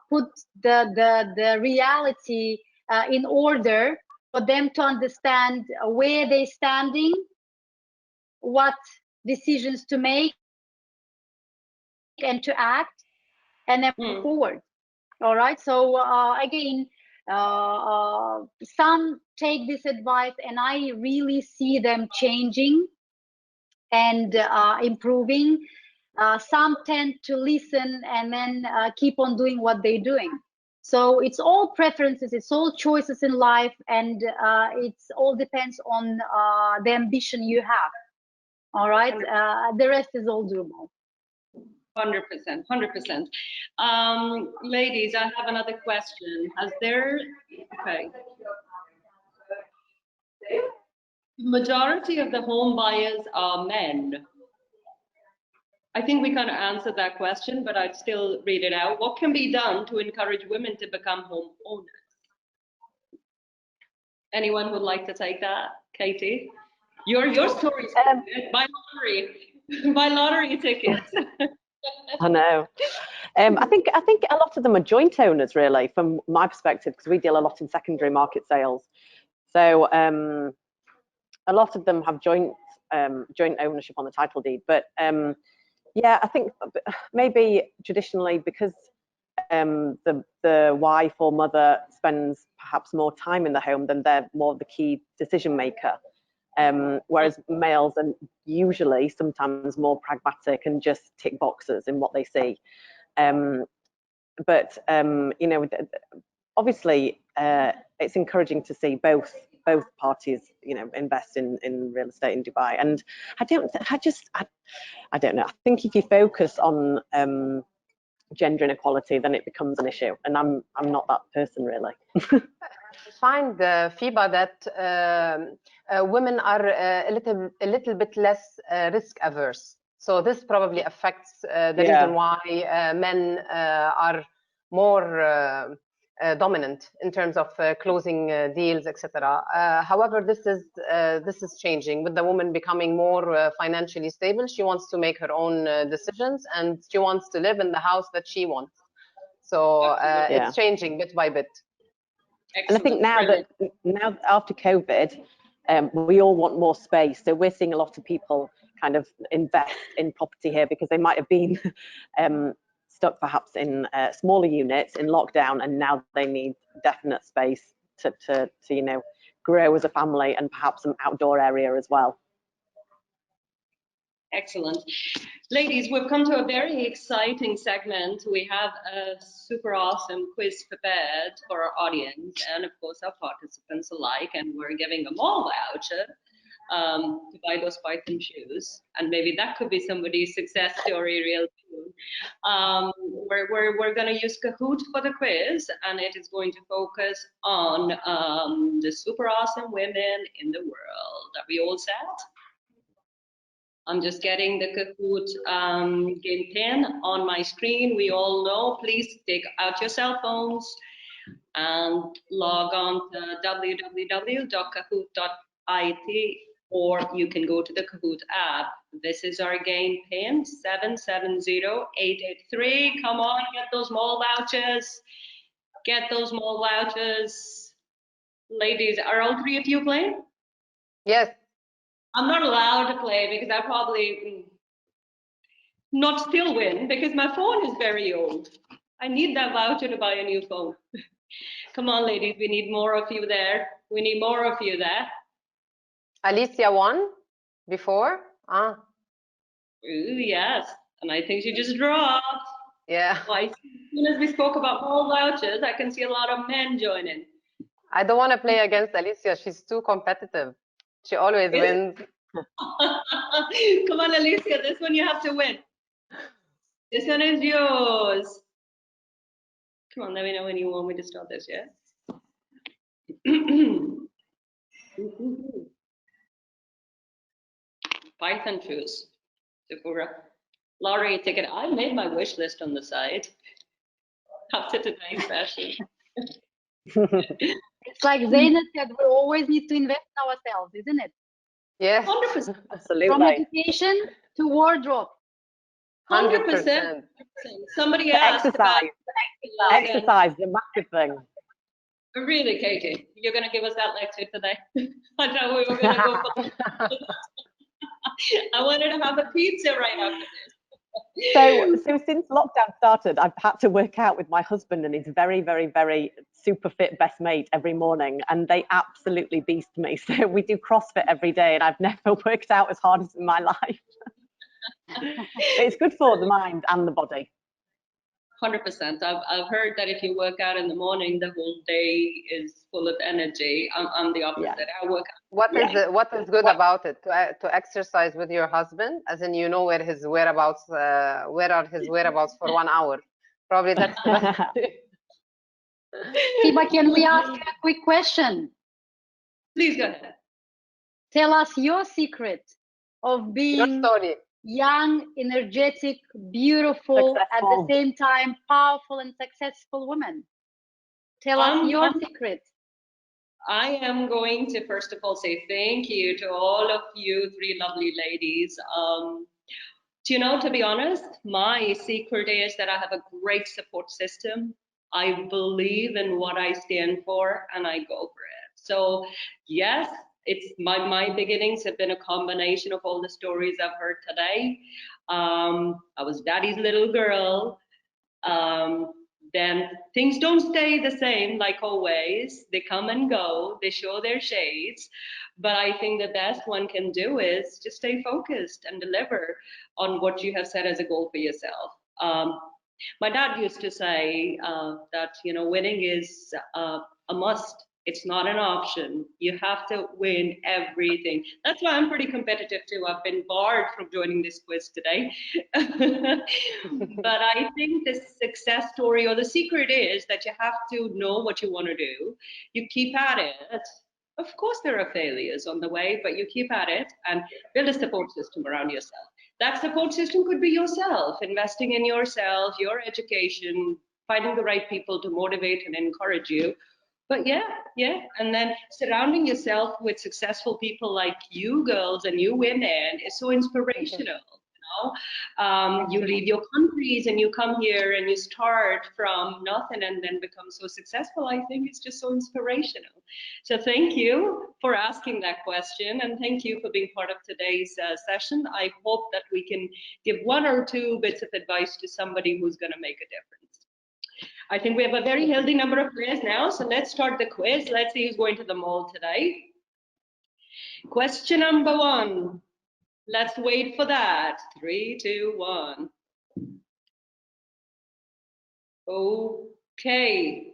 put the reality in order for them to understand where they're standing, what decisions to make and to act, and then move forward. All right. So again, some take this advice and I really see them changing and improving. Some tend to listen and then keep on doing what they're doing. So it's all preferences, it's all choices in life, and it's all depends on the ambition you have. All right, the rest is all doable. 100%, 100%. Ladies, I have another question. Has there, okay. Majority of the home buyers are men. I think we kind of answered that question, but I'd still read it out. What can be done to encourage women to become homeowners? Anyone would like to take that? Katie? Your story's good. Buy lottery tickets. I know. I think a lot of them are joint owners, really, from my perspective, because we deal a lot in secondary market sales. So a lot of them have joint ownership on the title deed. But yeah, I think maybe traditionally, because the wife or mother spends perhaps more time in the home, then they're more the key decision maker. Whereas males are usually sometimes more pragmatic and just tick boxes in what they see. But you know, obviously, it's encouraging to see both parties, you know, invest in real estate in Dubai. And I don't know. I think if you focus on gender inequality, then it becomes an issue. And I'm not that person, really. I find, FIBA, that women are a little bit less risk averse. So this probably affects the reason why men are more dominant in terms of closing deals, etc. However, this is changing with the woman becoming more financially stable. She wants to make her own decisions, and she wants to live in the house that she wants. So it's changing bit by bit. Excellent. And I think now after COVID, we all want more space. So we're seeing a lot of people kind of invest in property here because they might have been stuck perhaps in smaller units in lockdown, and now they need definite space to you know, grow as a family, and perhaps some outdoor area as well. Excellent. Ladies, we've come to a very exciting segment. We have a super awesome quiz prepared for our audience and, of course, our participants alike, and we're giving them all a voucher to buy those Python shoes, and maybe that could be somebody's success story real soon. We're going to use Kahoot for the quiz, and it is going to focus on the super awesome women in the world. Are we all set? I'm just getting the Kahoot game pin on my screen. We all know, please take out your cell phones and log on to www.kahoot.it, or you can go to the Kahoot app. This is our game pin, 770883. Come on, get those mall vouchers. Get those mall vouchers. Ladies, are all three of you playing? Yes. I'm not allowed to play because I probably not still win because my phone is very old. I need that voucher to buy a new phone. Come on, ladies, we need more of you there. We need more of you there. Alicia won before? Ooh, yes. And I think she just dropped. Yeah. Well, as soon as we spoke about mall vouchers, I can see a lot of men joining. I don't want to play against Alicia. She's too competitive. She always wins. Come on, Alicia, this one you have to win. This one is yours. Come on, let me know when you want me to start this, yeah? Python shoes. Sephora. Lottery ticket. I made my wish list on the side after today's session. It's like Zaina said, we always need to invest in ourselves, isn't it? Yes. 100%. Absolutely. From education to wardrobe. 100%. Somebody asked about exercise is a massive thing. Really, Katie, you're going to give us that lecture today? I thought we were going to go for I wanted to have a pizza right after this. So since lockdown started, I've had to work out with my husband and his very, very, very super fit best mate every morning, and they absolutely beast me. So we do CrossFit every day, and I've never worked out as hard as in my life. It's good for the mind and the body. 100%. I've heard that if you work out in the morning, the whole day is full of energy. I'm the opposite. Yeah. I work out. What is good about it? To exercise with your husband, as in you know where his whereabouts, where are his whereabouts for 1 hour? Probably that's the best. Fiba, can we ask you a quick question? Please go ahead. Tell us your secret of being Your story. young, energetic, beautiful, at the Successful. same time powerful and successful woman. Tell us your secret. I am going to first of all say thank you to all of you three lovely ladies. To be honest, my secret is that I have a great support system. I believe in what I stand for and I go for it. So yes, it's my beginnings have been a combination of all the stories I've heard today. I was daddy's little girl. Then things don't stay the same like always. They come and go, they show their shades. But I think the best one can do is just stay focused and deliver on what you have set as a goal for yourself. My dad used to say that winning is a must. It's not an option. You have to win everything. That's why I'm pretty competitive too. I've been barred from joining this quiz today. But I think the success story or the secret is that you have to know what you want to do. You keep at it. Of course, there are failures on the way, but you keep at it and build a support system around yourself. That support system could be yourself, investing in yourself, your education, finding the right people to motivate and encourage you. But yeah, and then surrounding yourself with successful people like you girls and you women is so inspirational. You leave your countries and you come here and you start from nothing and then become so successful. I think it's just so inspirational. So thank you for asking that question and thank you for being part of today's session. I hope that we can give one or two bits of advice to somebody who's going to make a difference. I think we have a very healthy number of players now, so let's start the quiz. Let's see who's going to the mall today. Question number 1. Let's wait for that. 3, 2, 1. Okay.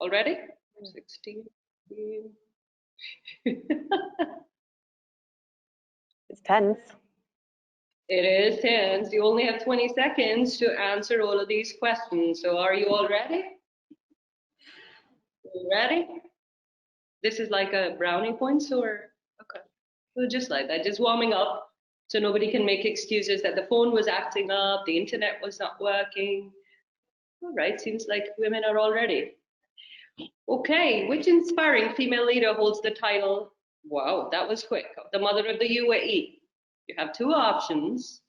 Already? 16. It's tense. It is tense. You only have 20 seconds to answer all of these questions. So are you all ready? Ready? This is like a brownie points or? Okay. So just like that, just warming up. So nobody can make excuses that the phone was acting up, the internet was not working. All right, seems like women are all ready. Okay, which inspiring female leader holds the title, wow, that was quick, the mother of the UAE? You have 2 options.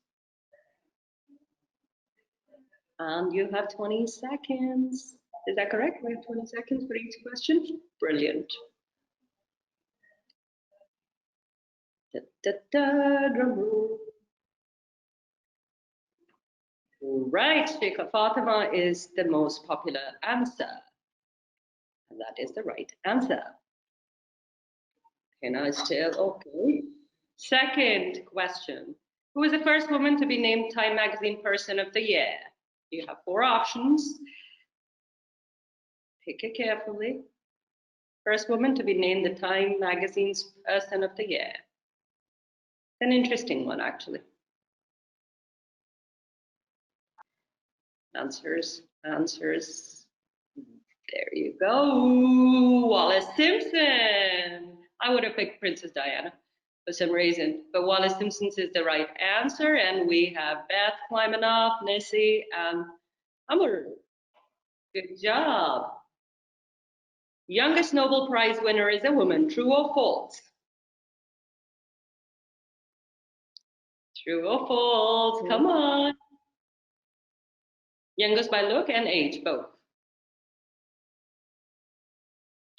And you have 20 seconds. Is that correct? We have 20 seconds for each question. Brilliant. Da, da, da, drum roll. Right, Sheikh Fatima is the most popular answer. And that is the right answer. Can I still? Okay. Second question. Who was the first woman to be named Time Magazine Person of the Year? You have 4 options. Pick it carefully. First woman to be named the Time Magazine's Person of the Year. An interesting one, actually. Answers. There you go. Wallace Simpson. I would have picked Princess Diana for some reason, but Wallace Simpson is the right answer. And we have Beth climbing up, Nessie, and Amber. Good job. Youngest Nobel Prize winner is a woman. True or false? True or false? Come on. Youngest by look and age, both.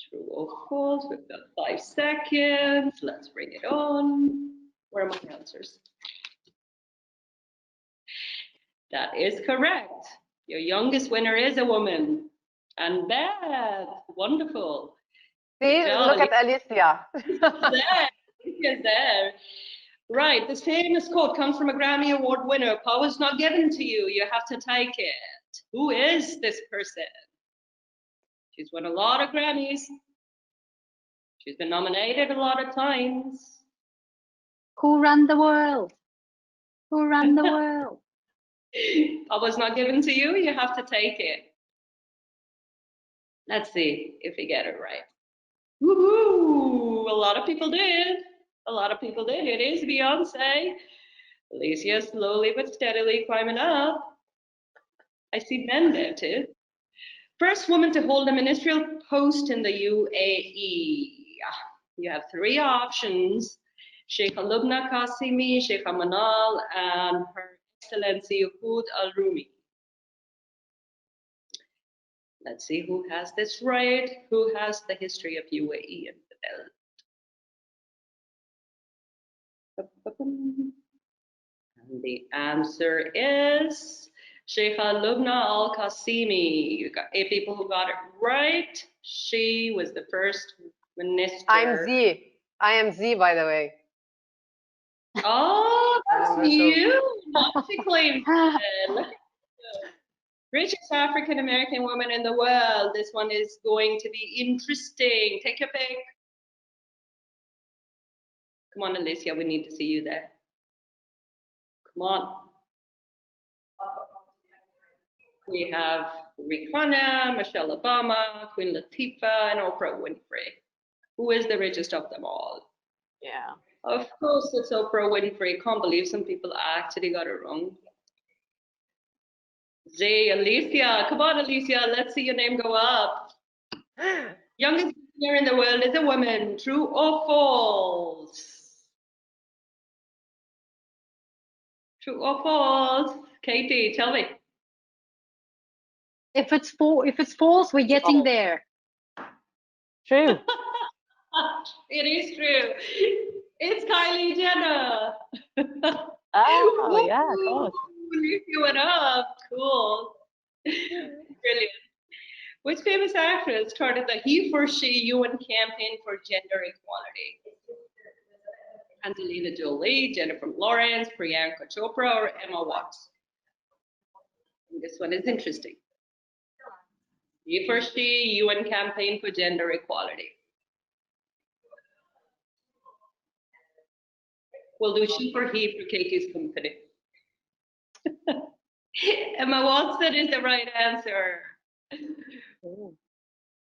True or false? We've got 5 seconds. Let's bring it on. Where are my answers? That is correct. Your youngest winner is a woman. And Beth, wonderful. See, look at Alicia. Alicia's there. Right, this famous quote comes from a Grammy Award winner. Power's not given to you, you have to take it. Who is this person? She's won a lot of Grammys. She's been nominated a lot of times. Who ran the world? Who ran the world? Power's not given to you, you have to take it. Let's see if we get it right. Woohoo! A lot of people did. A lot of people did. It is Beyonce. Alicia slowly but steadily climbing up. I see Ben there too. First woman to hold a ministerial post in the UAE. You have three options. Sheikha Lubna Qasimi, Sheikha Manal, and Her Excellency Hud Al Rumi. Let's see who has this right. Who has the history of UAE in the belt? And the answer is Sheikha Lubna Al Qasimi. You got 8 people who got it right. She was the first minister. I am Z, by the way. Oh, that's you. Not to claim. Look at you. Richest African American woman in the world. This one is going to be interesting. Take your pick. Come on, Alicia, we need to see you there. Come on. We have Rihanna, Michelle Obama, Queen Latifah, and Oprah Winfrey. Who is the richest of them all? Yeah. Of course, it's Oprah Winfrey. Can't believe some people actually got it wrong. Zay, Alicia, come on, Alicia, let's see your name go up. Youngest billionaire in the world is a woman. True or false? True or false? Katie, tell me. If it's false, we're getting there. True. It is true. It's Kylie Jenner. Oh, yeah, of course. Alicia went up. Cool. Brilliant. Which famous actress started the He for She UN campaign for gender equality? Angelina Jolie, Jennifer Lawrence, Priyanka Chopra, or Emma Watts? And this one is interesting. He for She UN campaign for gender equality. We'll do she for he for Katie's company. Emma Watson is the right answer.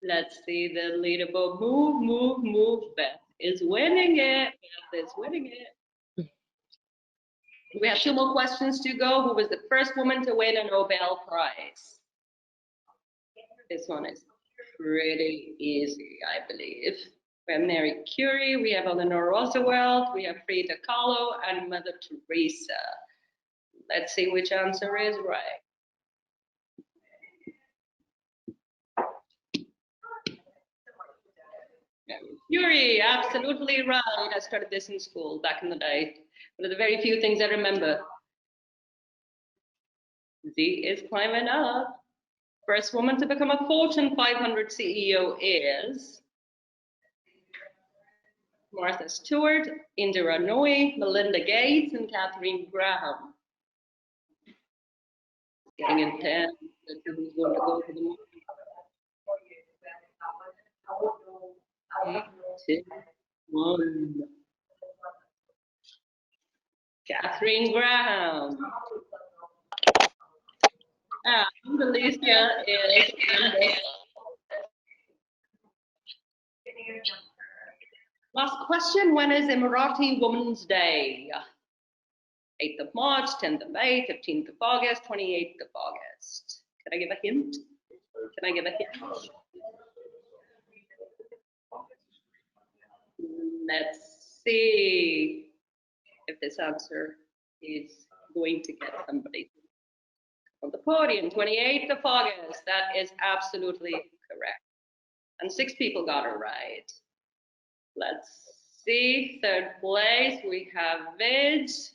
Let's see the leaderboard. Move, move, move. Beth is winning it. Beth is winning it. We have 2 more questions to go. Who was the first woman to win a Nobel Prize? This one is pretty easy, I believe. We have Mary Curie, we have Eleanor Roosevelt, we have Frida Kahlo, and Mother Teresa. Let's see which answer is right. Curie, absolutely right. I started this in school back in the day. One of the very few things I remember. Z is climbing up. First woman to become a Fortune 500 CEO is Martha Stewart, Indira Nooyi, Melinda Gates, and Katharine Graham. Getting intense. Let's see who's going to go to the moon. 3, 2, 1. Katharine Graham. And Alicia is. Last question, when is Emirati Women's Day? 8th of March, 10th of May, 15th of August, 28th of August. Can I give a hint? Can I give a hint? Let's see if this answer is going to get somebody on the podium. 28th of August, that is absolutely correct. And 6 people got it right. Let's see, 3rd place, we have Vidge.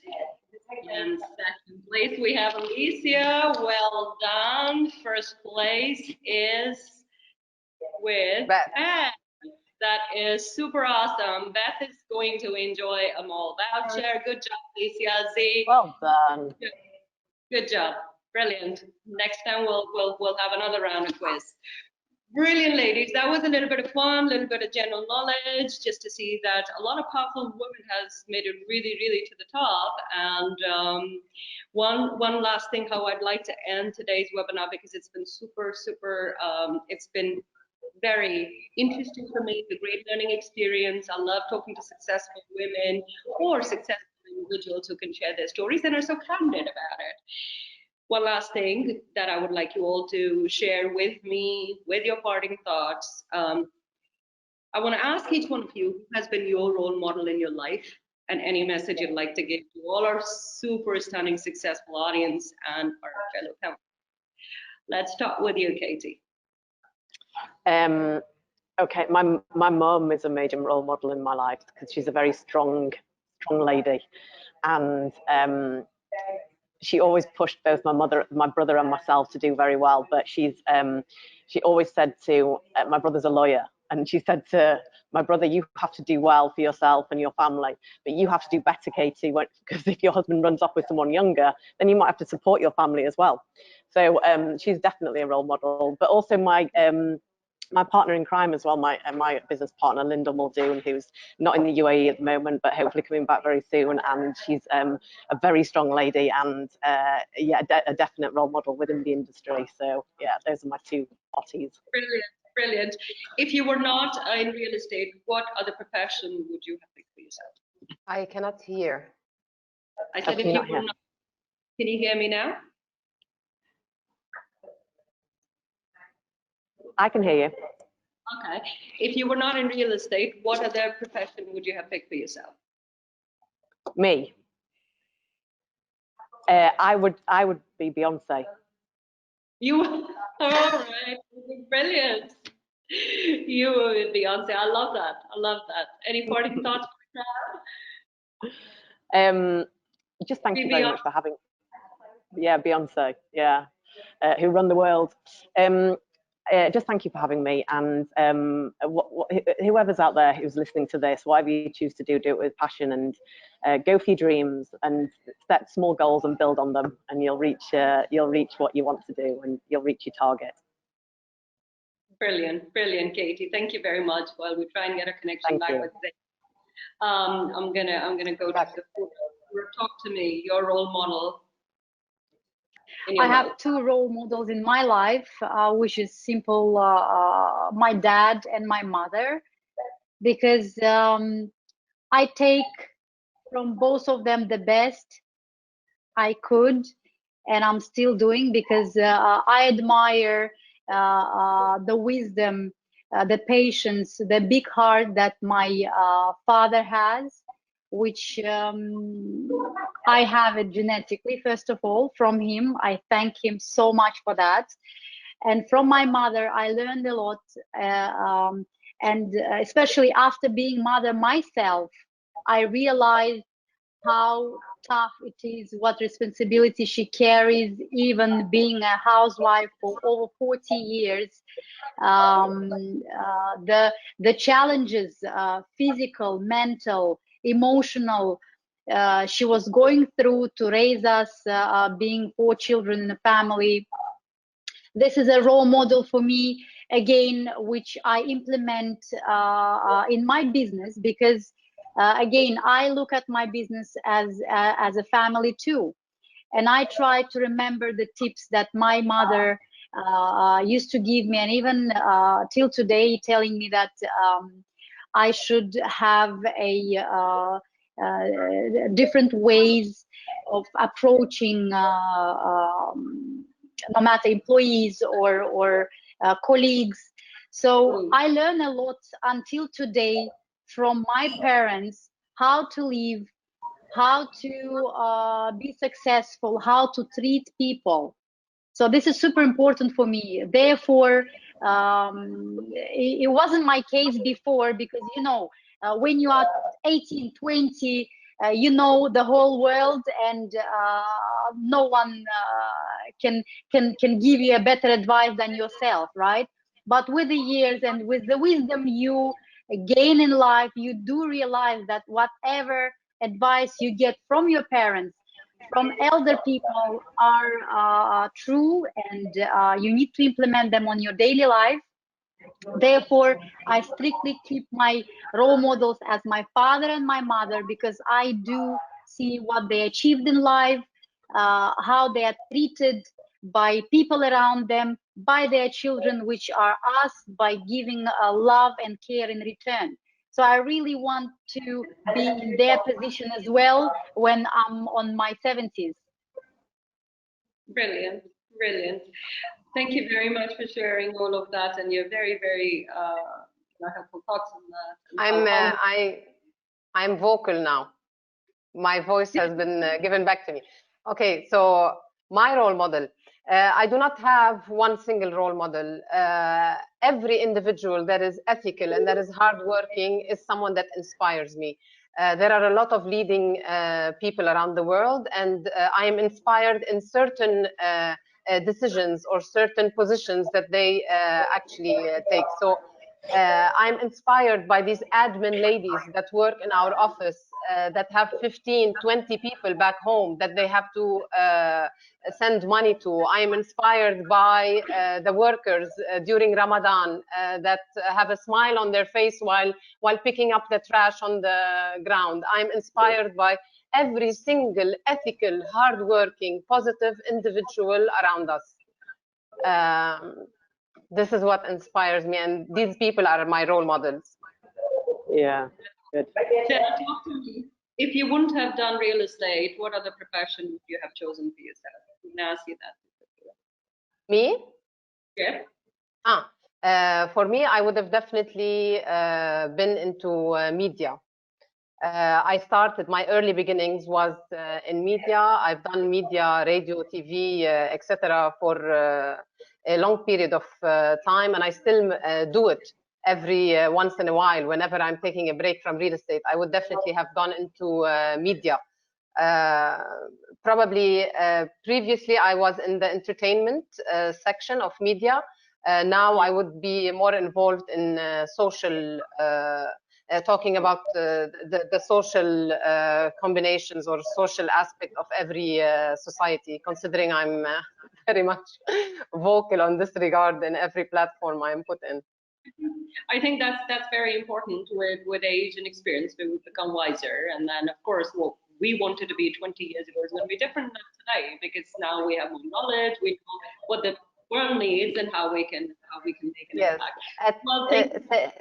And 2nd place, we have Alicia. Well done. 1st place is with Beth. That is super awesome. Beth is going to enjoy a mall voucher. Good job, Alicia. Z. Well done. Good job. Brilliant. Next time we'll have another round of quiz. Brilliant, ladies. That was a little bit of fun, a little bit of general knowledge, just to see that a lot of powerful women has made it really, really to the top. And one last thing, how I'd like to end today's webinar, because it's been super, it's been very interesting for me. It's a great learning experience. I love talking to successful women or successful individuals who can share their stories and are so candid about it. One last thing that I would like you all to share with me, with your parting thoughts. I want to ask each one of you who has been your role model in your life, and any message you'd like to give to all our super stunning successful audience and our fellow panelists. Let's start with you, Katie. Okay, my mum is a major role model in my life because she's a very strong lady, and she always pushed both my brother and myself to do very well. But she always said to my brother's a lawyer, and she said to my brother, you have to do well for yourself and your family, but you have to do better, Katie, because if your husband runs off with someone younger, then you might have to support your family as well. So she's definitely a role model. But also my partner in crime as well, my business partner, Linda Muldoon, who's not in the UAE at the moment, but hopefully coming back very soon. And she's a very strong lady and yeah, a definite role model within the industry. So yeah, those are my two hotties. Brilliant, brilliant. If you were not in real estate, what other profession would you have picked for yourself? I cannot hear. I said, if you were not, can you hear me now? I can hear you. Okay. If you were not in real estate, what other profession would you have picked for yourself? Me. I would be Beyonce. You, all right, brilliant. You were with Beyonce. I love that. I love that. Any parting thoughts? Just thank you very much for having. Yeah, Beyonce. Yeah, who run the world. Just thank you for having me, and whoever's out there who's listening to this, whatever you choose to do it with passion, and go for your dreams and set small goals and build on them, and you'll reach what you want to do, and you'll reach your target. Brilliant, brilliant, Katie. Thank you very much. While we try and get a connection back with Zane. I'm gonna go to the talk to me, your role model. I have two role models in my life, which is simple, my dad and my mother, because I take from both of them the best I could, and I'm still doing, because I admire the wisdom, the patience, the big heart that my father has, which I have it genetically, first of all, from him. I thank him so much for that. And from my mother, I learned a lot. And especially after being mother myself, I realized how tough it is, what responsibility she carries, even being a housewife for over 40 years. The challenges, physical, mental, emotional, she was going through to raise us, being 4 children in a family. This is a role model for me, again, which I implement in my business, because again, I look at my business as a family too. And I try to remember the tips that my mother used to give me, and even till today, telling me that I should have different ways of approaching no matter employees or colleagues. So I learn a lot until today from my parents, how to live, how to be successful, how to treat people. So this is super important for me. Therefore, it wasn't my case before, because, you know, when you are 18, 20, you know the whole world, and no one can give you a better advice than yourself, right? But with the years and with the wisdom you gain in life, you do realize that whatever advice you get from your parents, from elder people, are true, and you need to implement them on your daily life. Therefore, I strictly keep my role models as my father and my mother, because I do see what they achieved in life, how they are treated by people around them, by their children, which are us, by giving love and care in return. So I really want to be in their position as well when I'm on my 70s. Brilliant, brilliant. Thank you very much for sharing all of that and your very, very helpful thoughts on that. I'm vocal now. My voice has been given back to me. Okay, so my role model. I do not have one single role model. Every individual that is ethical and that is hardworking is someone that inspires me. There are a lot of leading people around the world, and I am inspired in certain decisions or certain positions that they actually take. So I'm inspired by these admin ladies that work in our office that have 15, 20 people back home that they have to send money to. I am inspired by the workers during Ramadan that have a smile on their face while picking up the trash on the ground. I'm inspired by every single ethical, hardworking, positive individual around us. This is what inspires me, and these people are my role models. Yeah, good. Jenna, talk to me. If you wouldn't have done real estate, what other profession would you have chosen for yourself? I'm going to ask you that. Me? Yeah. For me, I would have definitely been into media. I started, my early beginnings was in media. I've done media, radio, TV, etc. for a long period of time, and I still do it every once in a while. Whenever I'm taking a break from real estate, I would definitely have gone into media. Probably previously I was in the entertainment section of media. Now I would be more involved in social talking about the social combinations or social aspect of every society, considering I'm very much vocal on this regard in every platform I am put in. I think that's very important. With age and experience, we become wiser. And then, of course, what we wanted to be 20 years ago is going to be different than today, because now we have more knowledge. We know what the world needs and how we can make an impact.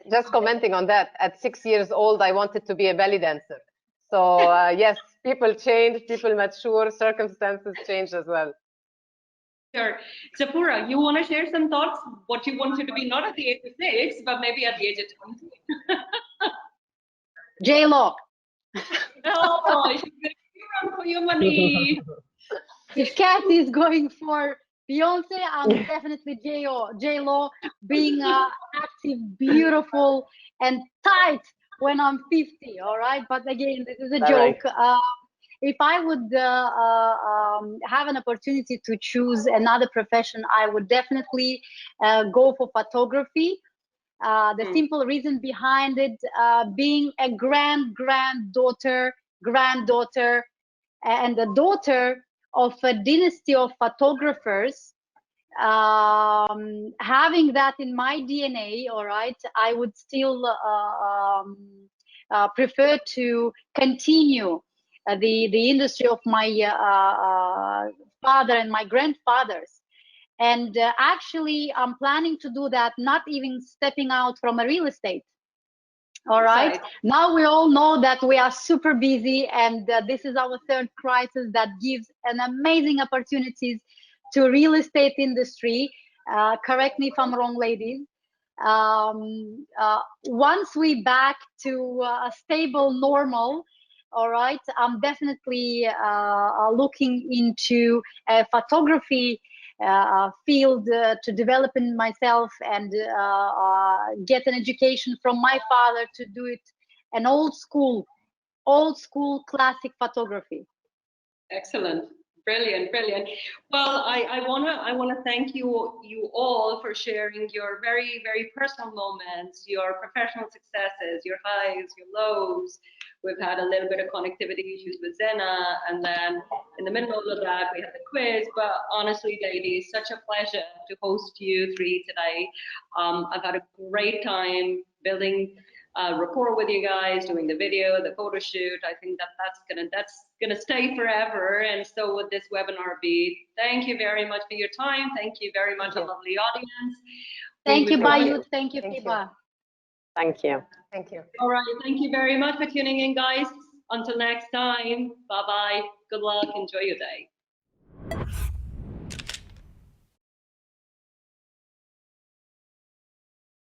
Just commenting on that, at 6 years old, I wanted to be a belly dancer. So yes, people change, people mature, circumstances change as well. Sure. Sapura, you want to share some thoughts? What you wanted to be, not at the age of 6, but maybe at the age of 20? J-Lo. Oh, she's going to run for your money. If Kathy is going for Beyonce, I'm definitely J-Lo, being active, beautiful, and tight when I'm 50, all right? But again, this is a joke. Right. If I would have an opportunity to choose another profession, I would definitely go for photography. The simple reason behind it, being a granddaughter, and the daughter of a dynasty of photographers, having that in my DNA, all right, I would still prefer to continue the industry of my father and my grandfathers. And actually, I'm planning to do that, not even stepping out from a real estate. All right. Sorry. Now we all know that we are super busy, and this is our third crisis that gives an amazing opportunities to real estate industry. Correct me if I'm wrong, ladies. Once we back to a stable, normal, all right, I'm definitely looking into photography field to develop in myself and get an education from my father to do it an old school classic photography. Excellent. Brilliant, brilliant. Well, I wanna thank you all for sharing your very, very personal moments, your professional successes, your highs, your lows. We've had a little bit of connectivity issues with Zena, and then in the middle of that we had the quiz. But honestly, ladies, such a pleasure to host you three today. I've had a great time building rapport with you guys, doing the video, the photo shoot. I think that's gonna stay forever. And so would this webinar be. Thank you very much for your time. Thank you very much, a lovely audience. Thank you, We will- Bayut. Thank you, Thank you. Fiba. Thank you. Thank you. All right, thank you very much for tuning in, guys. Until next time, bye-bye. Good luck, enjoy your day.